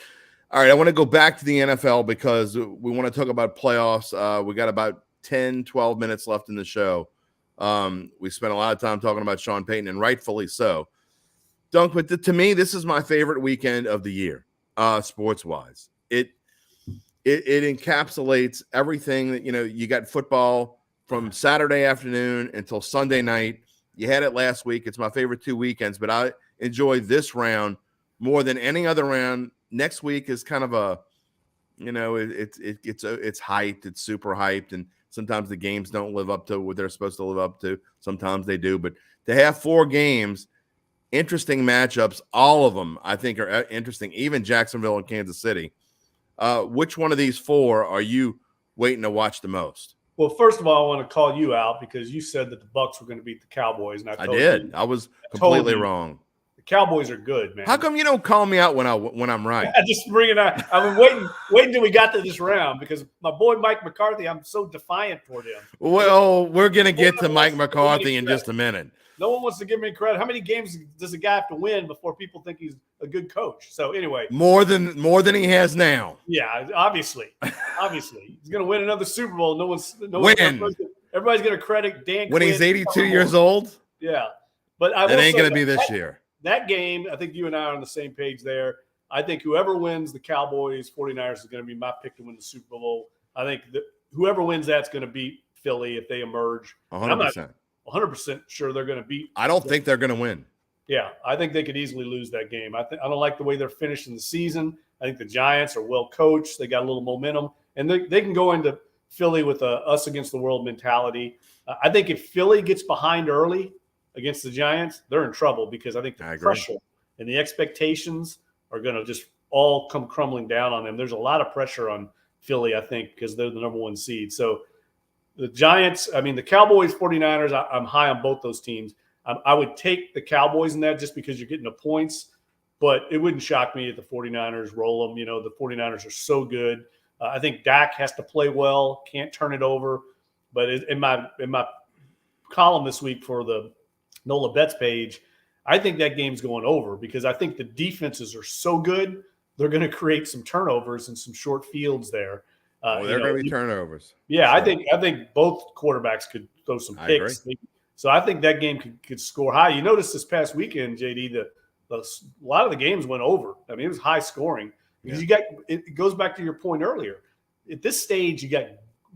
All right, I want to go back to the NFL because we want to talk about playoffs. We got about 10, 12 minutes left in the show. We spent a lot of time talking about Sean Payton, and rightfully so. Dunk, but to me, this is my favorite weekend of the year, sports-wise. It encapsulates everything that you got football from Saturday afternoon until Sunday night. You had it last week. It's my favorite 2 weekends, but I enjoy this round more than any other round. Next week is kind of a, it's hyped. It's super hyped, and sometimes the games don't live up to what they're supposed to live up to. Sometimes they do, but to have 4 games, interesting matchups, all of them I think are interesting. Even Jacksonville and Kansas City. Which one of these 4 are you waiting to watch the most? Well, first of all, I want to call you out because you said that the Bucs were going to beat the Cowboys, and I did. I was completely wrong. The Cowboys are good, man. How come you don't call me out when I'm right? I just bring it out. I've been waiting till we got to this round because my boy Mike McCarthy, I'm so defiant toward him. Well, we're going to get to Mike McCarthy in just a minute. No one wants to give me credit. How many games does a guy have to win before people think he's a good coach? So anyway, more than he has now. Yeah, obviously, he's going to win another Super Bowl. Everybody's going to credit Dan when Quinn he's 82 years old. Yeah, but it ain't going to be this year. That game, I think you and I are on the same page there. I think whoever wins the Cowboys 49ers is going to be my pick to win the Super Bowl. I think that whoever wins that's going to beat Philly if they emerge. 100%. 100% sure they're going to beat. I don't think they're going to win. Yeah, I think they could easily lose that game. I don't like the way they're finishing the season. I think the Giants are well coached. They got a little momentum, and they can go into Philly with a us against the world mentality. I think if Philly gets behind early against the Giants, they're in trouble because I think the pressure and the expectations are going to just all come crumbling down on them. There's a lot of pressure on Philly, I think, because they're the number 1 seed. So the Giants, the Cowboys, 49ers, I'm high on both those teams. I would take the Cowboys in that just because you're getting the points, but it wouldn't shock me if the 49ers roll them. The 49ers are so good. I think Dak has to play well, can't turn it over. But in my column this week for the NOLA Bets page, I think that game's going over because I think the defenses are so good, they're going to create some turnovers and some short fields there. They're going to be turnovers. Yeah, sure. I think both quarterbacks could throw some picks. So I think that game could score high. You notice this past weekend, JD, that a lot of the games went over. It was high scoring because it goes back to your point earlier. At this stage, you got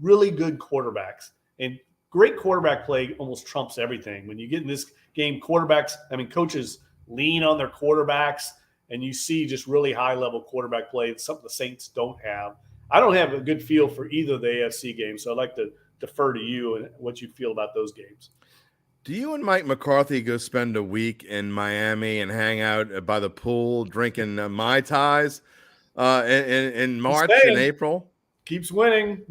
really good quarterbacks, and great quarterback play almost trumps everything. When you get in this game, coaches lean on their quarterbacks, and you see just really high-level quarterback play. It's something the Saints don't have. I don't have a good feel for either of the AFC games, so I'd like to defer to you and what you feel about those games. Do you and Mike McCarthy go spend a week in Miami and hang out by the pool drinking Mai Tais in March and April? Keeps winning.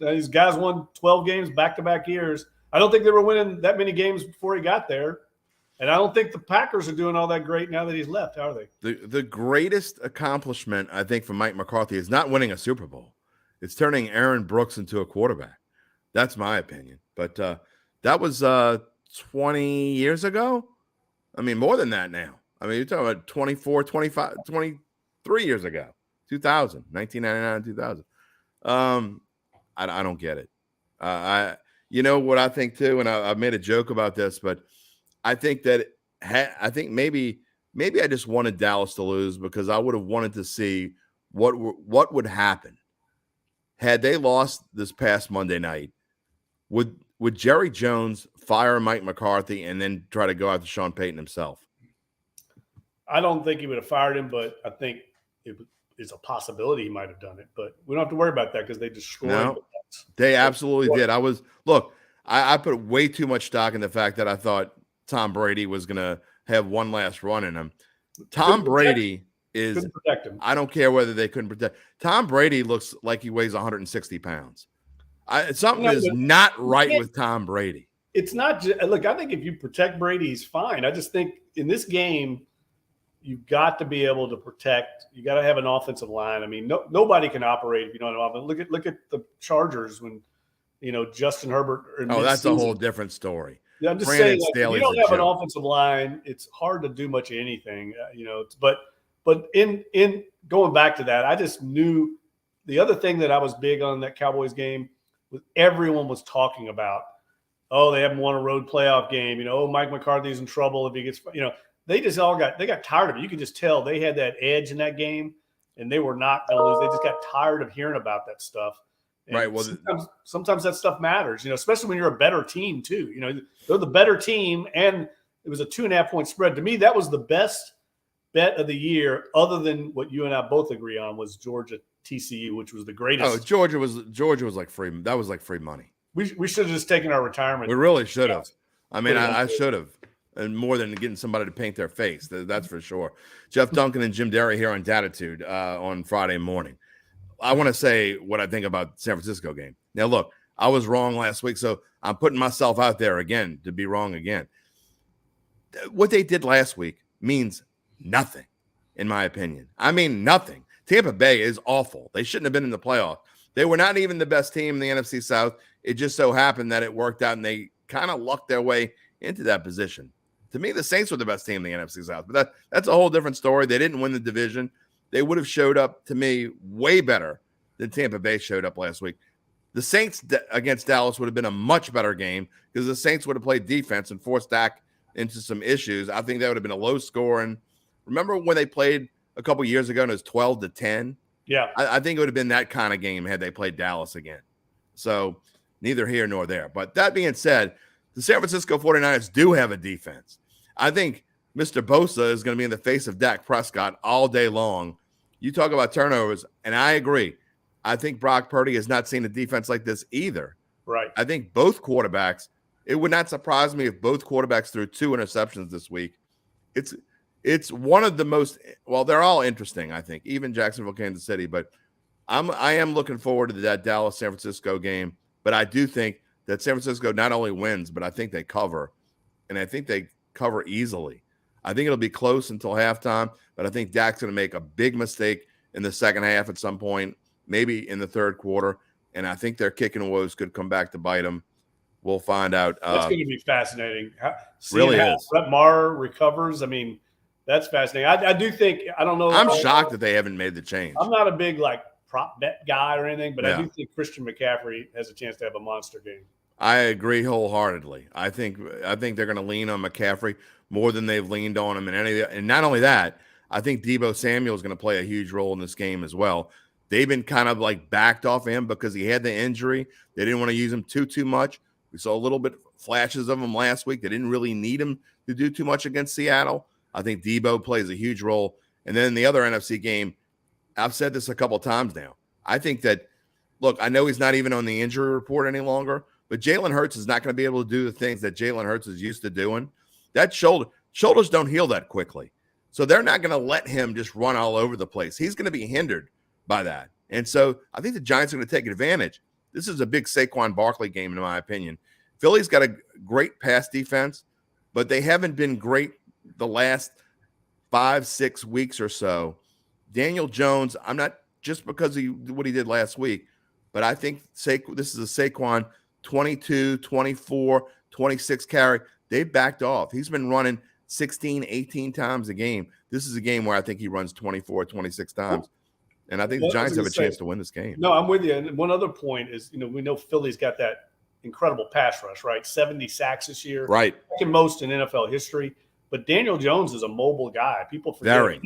These guys won 12 games back-to-back years. I don't think they were winning that many games before he got there. And I don't think the Packers are doing all that great now that he's left, are they? The greatest accomplishment, I think, for Mike McCarthy is not winning a Super Bowl. It's turning Aaron Brooks into a quarterback. That's my opinion. But that was 20 years ago. More than that now. You're talking about 24, 25, 23 years ago. 2000, 1999, 2000. I don't get it. You know what I think too, and I've made a joke about this, but I think that I think maybe I just wanted Dallas to lose because I would have wanted to see what would happen had they lost this past Monday night, would Jerry Jones fire Mike McCarthy and then try to go after Sean Payton himself? I don't think he would have fired him, but I think it is a possibility he might have done it. But we don't have to worry about that because they destroyed. No, they absolutely did. I put way too much stock in the fact that I thought Tom Brady was going to have one last run in him. Tom Brady couldn't protect him. I don't care whether they couldn't protect. Tom Brady looks like he weighs 160 pounds. Something is not right with Tom Brady. It's not – look, I think if you protect Brady, he's fine. I just think in this game, you've got to be able to protect. You got to have an offensive line. I mean, nobody can operate if you don't have an offense. Look at the Chargers when, Justin Herbert. That's a whole different story. Yeah, I'm just saying, if you don't have an offensive line, it's hard to do much of anything. But in going back to that, I just knew the other thing that I was big on that Cowboys game was everyone was talking about. Oh, they haven't won a road playoff game. Mike McCarthy's in trouble if he gets. They just got tired of it. You can just tell they had that edge in that game, and they were not going to lose. They just got tired of hearing about that stuff. And right. Well, sometimes that stuff matters, especially when you're a better team too. They're the better team, and it was a 2.5-point spread. To me, that was the best bet of the year, other than what you and I both agree on was Georgia TCU, which was the greatest. Oh, Georgia was like free. That was like free money. We should have just taken our retirement. We really should have. I mean, I should have. And more than getting somebody to paint their face. That's for sure. Jeff Duncan and Jim Derry here on Dattitude on Friday morning. I want to say what I think about the San Francisco game. Now, look, I was wrong last week, so I'm putting myself out there again to be wrong again. What they did last week means nothing, in my opinion. I mean, nothing. Tampa Bay is awful. They shouldn't have been in the playoff. They were not even the best team in the NFC South. It just so happened that it worked out, and they kind of lucked their way into that position. To me, the Saints were the best team in the NFC South, but that's a whole different story. They didn't win the division. They would have showed up, to me, way better than Tampa Bay showed up last week. The Saints against Dallas would have been a much better game because the Saints would have played defense and forced Dak into some issues. I think that would have been a low score. And remember when they played a couple years ago and it was 12-10? Yeah. I think it would have been that kind of game had they played Dallas again. So neither here nor there. But that being said, the San Francisco 49ers do have a defense. I think Mr. Bosa is going to be in the face of Dak Prescott all day long. You talk about turnovers, and I agree. I think Brock Purdy has not seen a defense like this either. Right. I think both quarterbacks, it would not surprise me if both quarterbacks threw 2 interceptions this week. It's one of the most, well, they're all interesting, I think, even Jacksonville, Kansas City, but I am looking forward to that Dallas San Francisco game. But I do think that San Francisco not only wins, but I think they cover, and I think they cover easily. I think it'll be close until halftime, but I think Dak's going to make a big mistake in the second half at some point, maybe in the third quarter, and I think their kicking woes could come back to bite them. We'll find out. That's going to be fascinating. Really is. Brett Maher recovers. I mean, that's fascinating. I do think – I don't know. I'm shocked that they haven't made the change. I'm not a big, prop bet guy or anything, but yeah. I do think Christian McCaffrey has a chance to have a monster game. I agree wholeheartedly. I think they're going to lean on McCaffrey more than they've leaned on him in any. And not only that, I think Deebo Samuel is going to play a huge role in this game as well. They've been kind of backed off him because he had the injury. They didn't want to use him too much. We saw a little bit flashes of him last week. They didn't really need him to do too much against Seattle. I think Deebo plays a huge role. And then the other NFC game, I've said this a couple of times now. I think that, look, I know he's not even on the injury report any longer, but Jalen Hurts is not going to be able to do the things that Jalen Hurts is used to doing. That shoulders don't heal that quickly. So they're not going to let him just run all over the place. He's going to be hindered by that. And so I think the Giants are going to take advantage. This is a big Saquon Barkley game, in my opinion. Philly's got a great pass defense, but they haven't been great the last 5-6 weeks or so. Daniel Jones, I'm not just because of what he did last week, but I think this is a Saquon 22, 24, 26 carry. They've backed off. He's been running 16, 18 times a game. This is a game where I think he runs 24, 26 times. And I think the Giants have a chance to win this game. No, I'm with you. And one other point is, we know Philly's got that incredible pass rush, right? 70 sacks this year. Right. Second most in NFL history. But Daniel Jones is a mobile guy. People forget.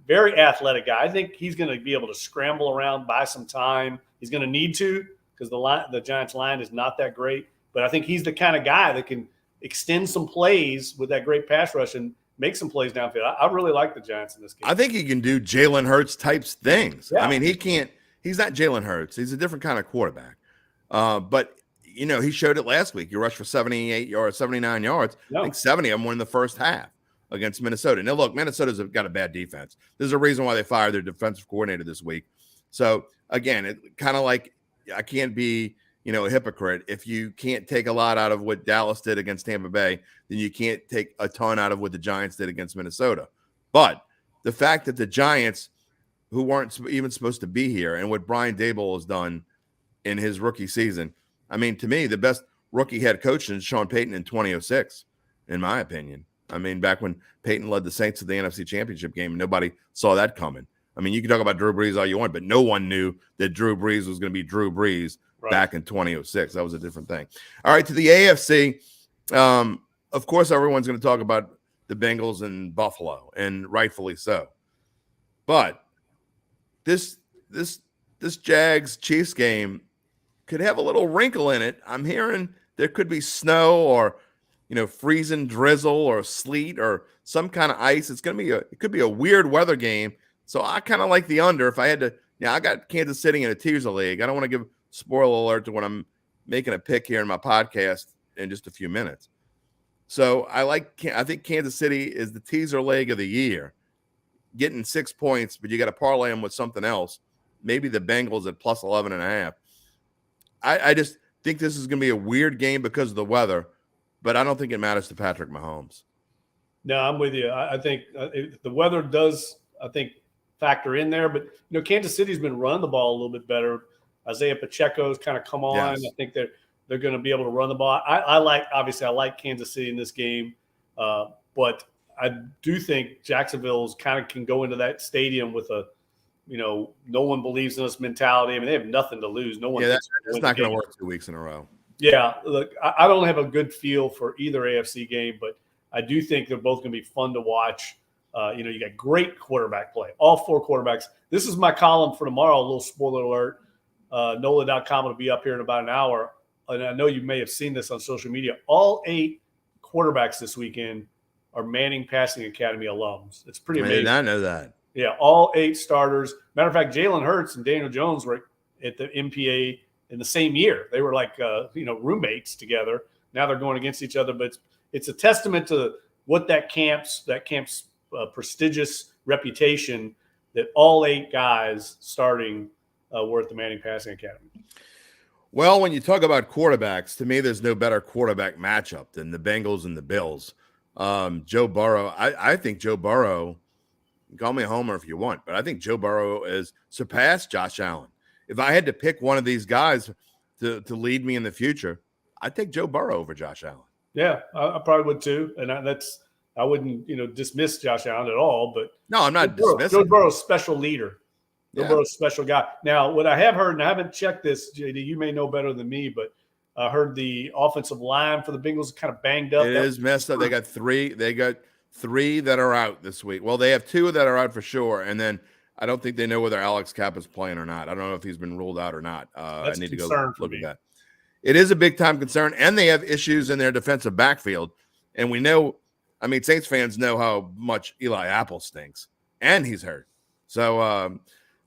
very athletic guy. I think he's going to be able to scramble around, buy some time. He's going to need to because the Giants line is not that great. But I think he's the kind of guy that can extend some plays with that great pass rush and make some plays downfield. I really like the Giants in this game. I think he can do Jalen Hurts types things. Yeah. I mean, he's not Jalen Hurts. He's a different kind of quarterback. But, he showed it last week. He rushed for 78 yards, 79 yards. I think 70 of them were in the first half against Minnesota. Now, look, Minnesota's got a bad defense. There's a reason why they fired their defensive coordinator this week. So, again, it kind of like I can't be, a hypocrite. If you can't take a lot out of what Dallas did against Tampa Bay, then you can't take a ton out of what the Giants did against Minnesota. But the fact that the Giants, who weren't even supposed to be here, and what Brian Daboll has done in his rookie season, I mean, to me, the best rookie head coach is Sean Payton in 2006, in my opinion. I mean, back when Payton led the Saints to the NFC Championship game, nobody saw that coming. I mean, you can talk about Drew Brees all you want, but no one knew that Drew Brees was going to be Drew Brees back in 2006. That was a different thing. All right, to the AFC, of course, everyone's going to talk about the Bengals and Buffalo, and rightfully so. But this Jags-Chiefs game could have a little wrinkle in it. I'm hearing there could be snow or freezing drizzle or sleet or some kind of ice. It could be a weird weather game. So I kind of like the under. If I had to, I got Kansas City in a teaser league. I don't want to give spoiler alert to when I'm making a pick here in my podcast in just a few minutes. So I think Kansas City is the teaser leg of the year, getting 6 points, but you got to parlay them with something else. Maybe the Bengals at plus 11.5. I just think this is going to be a weird game because of the weather, but I don't think it matters to Patrick Mahomes. No, I'm with you. I think the weather does, factor in there. But, Kansas City's been running the ball a little bit better. Isaiah Pacheco's kind of come on. Yes. I think they're going to be able to run the ball. I like Kansas City in this game, but I do think Jacksonville's kind of can go into that stadium with a, no one believes in us mentality. I mean, they have nothing to lose. No one. Yeah, that's not going to work 2 weeks in a row. Yeah, look, I don't have a good feel for either AFC game, but I do think they're both going to be fun to watch. You got great quarterback play, all four quarterbacks. This is my column for tomorrow. A little spoiler alert. NOLA.com will be up here in about an hour. And I know you may have seen this on social media. All 8 quarterbacks this weekend are Manning Passing Academy alums. It's pretty amazing. I did not know that. Yeah, all 8 starters. Matter of fact, Jalen Hurts and Daniel Jones were at the MPA in the same year. They were like, roommates together. Now they're going against each other. But it's a testament to what that camp's prestigious reputation that all 8 guys starting were at the Manning Passing Academy. Well, when you talk about quarterbacks, to me, there's no better quarterback matchup than the Bengals and the Bills. Joe Burrow, I think Joe Burrow, call me a homer if you want, but I think Joe Burrow has surpassed Josh Allen. If I had to pick one of these guys to lead me in the future, I'd take Joe Burrow over Josh Allen. Yeah, I probably would too. And I wouldn't, dismiss Josh Allen at all, but no, I'm not dismissing. Joe Burrow's special leader. Joe Burrow's special guy. Now, what I have heard, and I haven't checked this, JD, you may know better than me, but I heard the offensive line for the Bengals is kind of banged up. It is messed up. They got three that are out this week. Well, they have 2 that are out for sure, and then I don't think they know whether Alex Kapp is playing or not. I don't know if he's been ruled out or not. I need to go look at that. It is a big-time concern, and they have issues in their defensive backfield. And we know, Saints fans know how much Eli Apple stinks, and he's hurt. So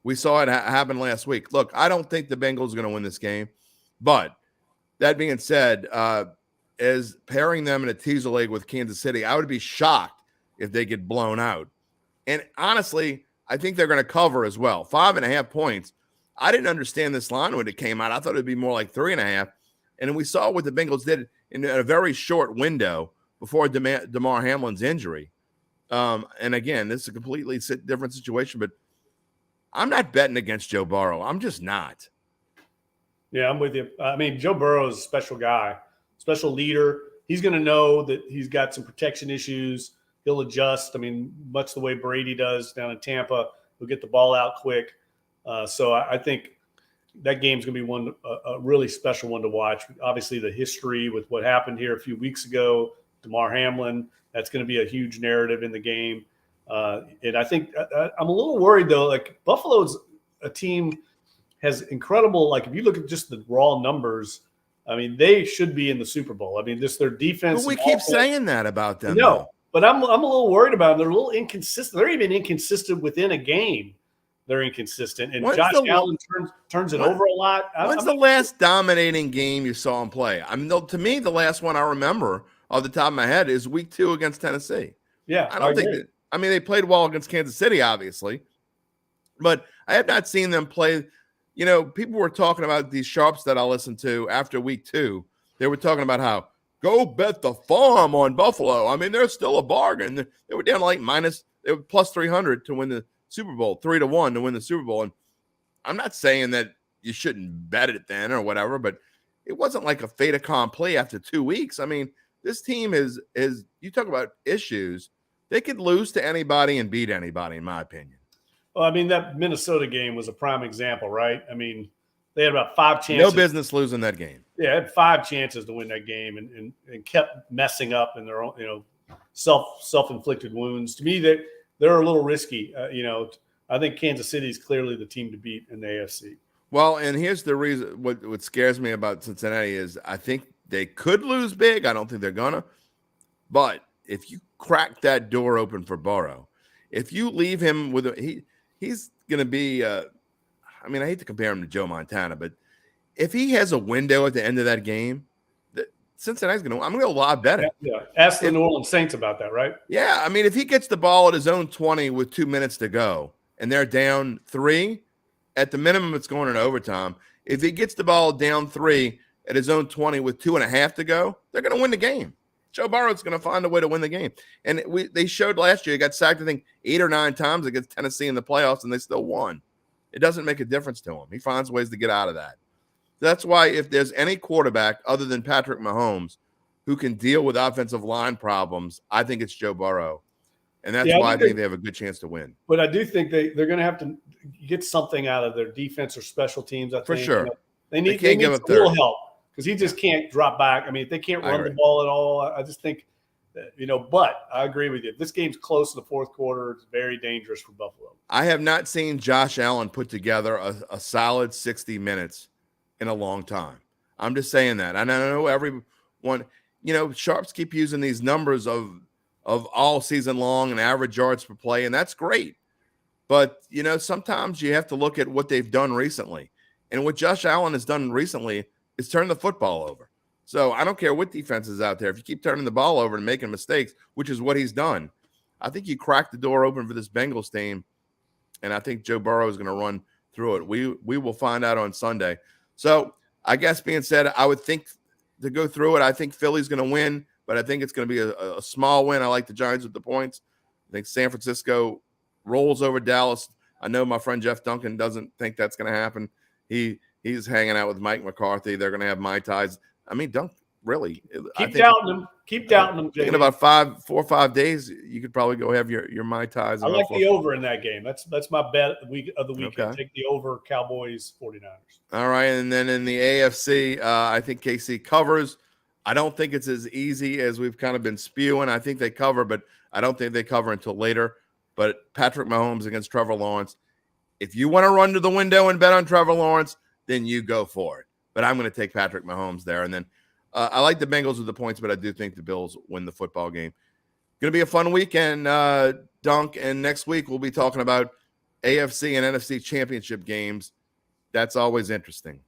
we saw it happen last week. Look, I don't think the Bengals are going to win this game. But that being said, as pairing them in a teaser leg with Kansas City, I would be shocked if they get blown out. And honestly, I think they're going to cover as well. 5.5 points. I didn't understand this line when it came out. I thought it would be more like 3.5. And then we saw what the Bengals did in a very short window before DeMar Hamlin's injury. And again, this is a completely different situation, but I'm not betting against Joe Burrow. I'm just not. Yeah, I'm with you. Joe Burrow is a special guy, special leader. He's going to know that he's got some protection issues. He'll adjust. Much the way Brady does down in Tampa. He'll get the ball out quick. So I think that game's going to be a really special one to watch. Obviously, the history with what happened here a few weeks ago, DeMar Hamlin, that's going to be a huge narrative in the game. And I think I'm a little worried though. Like Buffalo's a team has incredible. Like if you look at just the raw numbers, I mean they should be in the Super Bowl. I mean just their defense. But we keep saying that about them. No, but I'm a little worried about them. They're a little inconsistent. They're even inconsistent within a game. They're inconsistent, and Josh Allen turns it over a lot. When's the last dominating game you saw him play? I mean, to me, the last one I remember off the top of my head is Week 2 against Tennessee. Yeah, I don't think that. I mean, they played well against Kansas City, obviously, but I have not seen them play. You know, people were talking about these sharps that I listened to after Week 2. They were talking about how go bet the farm on Buffalo. I mean, they're still a bargain. They were down like they were plus 300 to win the Super Bowl, 3-1 to win the Super Bowl. And I'm not saying that you shouldn't bet it then or whatever, but it wasn't like a fait accompli after 2 weeks. I mean, this team is you talk about issues. They could lose to anybody and beat anybody, in my opinion. Well, I mean, that Minnesota game was a prime example, right? I mean, they had about 5 chances. No business losing that game. Yeah, had 5 chances to win that game and kept messing up in their own, self-inflicted wounds. To me, they're a little risky. I think Kansas City is clearly the team to beat in the AFC. Well, and here's the reason. What scares me about Cincinnati is I think they could lose big. I don't think they're gonna. But if you crack that door open for Burrow, if you leave him with he's gonna be. I mean, I hate to compare him to Joe Montana, but if he has a window at the end of that game, Cincinnati's going to – I'm going to go a lot better. Yeah. Ask the New Orleans Saints about that, right? Yeah. I mean, if he gets the ball at his own 20 with 2 minutes to go and they're down 3, at the minimum it's going in overtime. If he gets the ball down 3 at his own 20 with 2.5 to go, they're going to win the game. Joe Burrow's going to find a way to win the game. And they showed last year he got sacked, I think, 8 or 9 times against Tennessee in the playoffs, and they still won. It doesn't make a difference to him. He finds ways to get out of that. That's why if there's any quarterback other than Patrick Mahomes who can deal with offensive line problems, I think it's Joe Burrow. And that's why I think they have a good chance to win. But I do think they're going to have to get something out of their defense or special teams. I think. For sure. They need a little help because he just can't drop back. I mean, if they can't run the ball at all, I just think that, but I agree with you. If this game's close to the fourth quarter, it's very dangerous for Buffalo. I have not seen Josh Allen put together a solid 60 minutes in a long time. I'm just saying that. And I know everyone, sharps keep using these numbers of all season long and average yards per play, and that's great. But, sometimes you have to look at what they've done recently. And what Josh Allen has done recently is turn the football over. So I don't care what defense is out there. If you keep turning the ball over and making mistakes, which is what he's done, I think you crack the door open for this Bengals team, and I think Joe Burrow is going to run through it. We will find out on Sunday. So I guess being said, I would think to go through it, I think Philly's going to win, but I think it's going to be a small win. I like the Giants with the points. I think San Francisco rolls over Dallas. I know my friend Jeff Duncan doesn't think that's going to happen. He's hanging out with Mike McCarthy. They're going to have Mai Tais. I mean, don't really. Keep doubting them. Keep doubting them, Jamie. In about 4 or 5 days, you could probably go have your Mai Tais. I like the over in that game. That's my bet of the weekend. Okay. Take the over Cowboys 49ers. All right, and then in the AFC, I think KC covers. I don't think it's as easy as we've kind of been spewing. I think they cover, but I don't think they cover until later. But Patrick Mahomes against Trevor Lawrence. If you want to run to the window and bet on Trevor Lawrence, then you go for it. But I'm going to take Patrick Mahomes there. And then I like the Bengals with the points, but I do think the Bills win the football game. Going to be a fun weekend, Dunk. And next week we'll be talking about AFC and NFC championship games. That's always interesting.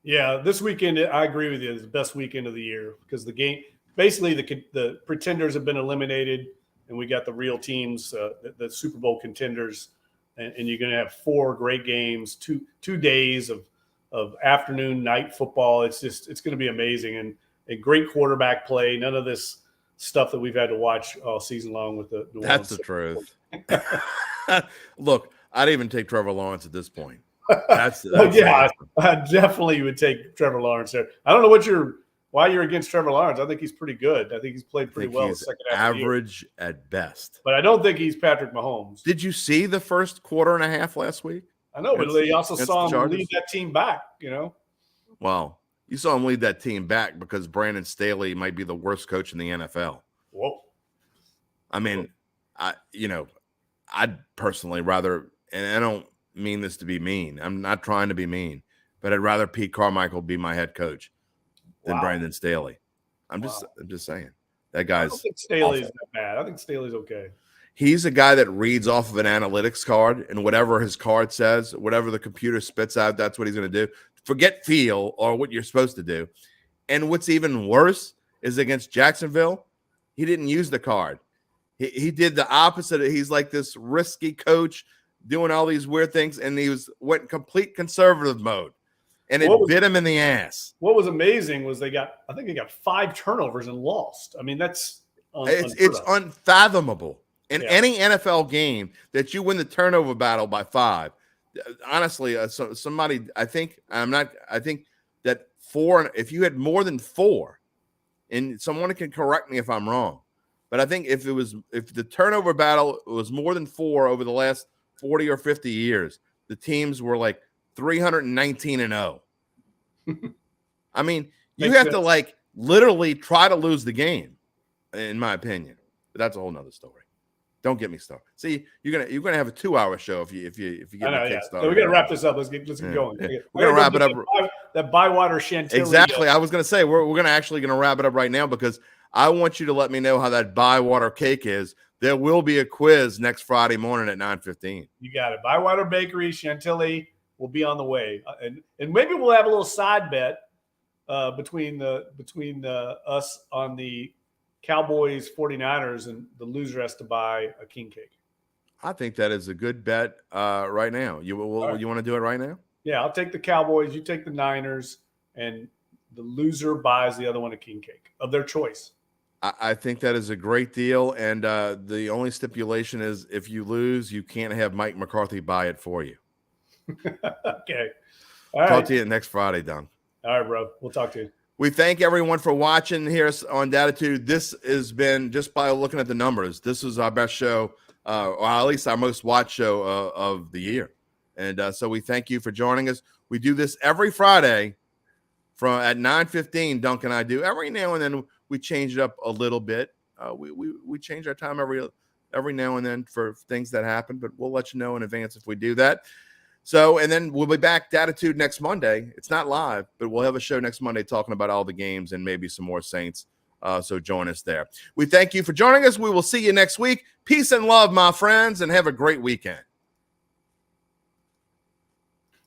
Yeah, this weekend, I agree with you, is the best weekend of the year because the game, basically the pretenders have been eliminated and we got the real teams, the Super Bowl contenders, and you're going to have 4 great games, two days of afternoon, night football. It's going to be amazing and a great quarterback play. None of this stuff that we've had to watch all season long with the That's the truth. Look, I'd even take Trevor Lawrence at this point. That's yeah, I definitely would take Trevor Lawrence there. I don't know why you're against Trevor Lawrence. I think he's pretty good. I think he's played pretty well. He's average at best, but I don't think he's Patrick Mahomes. Did you see the first quarter and a half last week? I know, but you also saw him lead that team back. Well, you saw him lead that team back because Brandon Staley might be the worst coach in the NFL. Whoa! I mean, I'd personally rather, and I don't mean this to be mean. I'm not trying to be mean, but I'd rather Pete Carmichael be my head coach than Brandon Staley. I'm just saying that guy's. I don't think Staley's that bad. I think Staley's okay. He's a guy that reads off of an analytics card, and whatever his card says, whatever the computer spits out, that's what he's going to do. Forget feel or what you're supposed to do. And what's even worse is against Jacksonville, he didn't use the card. He did the opposite. He's like this risky coach doing all these weird things, and he went complete conservative mode, and it bit him in the ass. What was amazing was I think they got 5 turnovers and lost. I mean, that's it's unfathomable. In any NFL game that you win the turnover battle by 5, honestly, I think that 4. If you had more than 4, and someone can correct me if I'm wrong, but I think if the turnover battle was more than 4 over the last 40 or 50 years, the teams were like 319-0. I mean, you have to like literally try to lose the game, in my opinion. But that's a whole nother story. Don't get me started. See, you're gonna have a 2-hour show if you get me started. So we gotta wrap this up. Let's get going. Yeah. We're gonna wrap it up. That Bywater Chantilly. Exactly. I was gonna say we're gonna wrap it up right now because I want you to let me know how that Bywater cake is. There will be a quiz next Friday morning at 9:15. You got it. Bywater Bakery Chantilly will be on the way, and maybe we'll have a little side bet between us on the Cowboys 49ers, and the loser has to buy a king cake. I think that is a good bet right now. You want to do it right now? Yeah, I'll take the Cowboys. You take the Niners, and the loser buys the other one a king cake of their choice. I think that is a great deal, and the only stipulation is if you lose, you can't have Mike McCarthy buy it for you. Okay. All right. Talk to you next Friday, Don. All right, bro. We'll talk to you. We thank everyone for watching here on Dattitude. This has been, just by looking at the numbers, this is our best show, or at least our most watched show of the year. And so we thank you for joining us. We do this every Friday at 9:15. Dunk and I do. Every now and then we change it up a little bit. We change our time every now and then for things that happen, but we'll let you know in advance if we do that. So, and then we'll be back Dattitude next Monday. It's not live, but we'll have a show next Monday talking about all the games and maybe some more Saints. So join us there. We thank you for joining us. We will see you next week. Peace and love, my friends, and have a great weekend.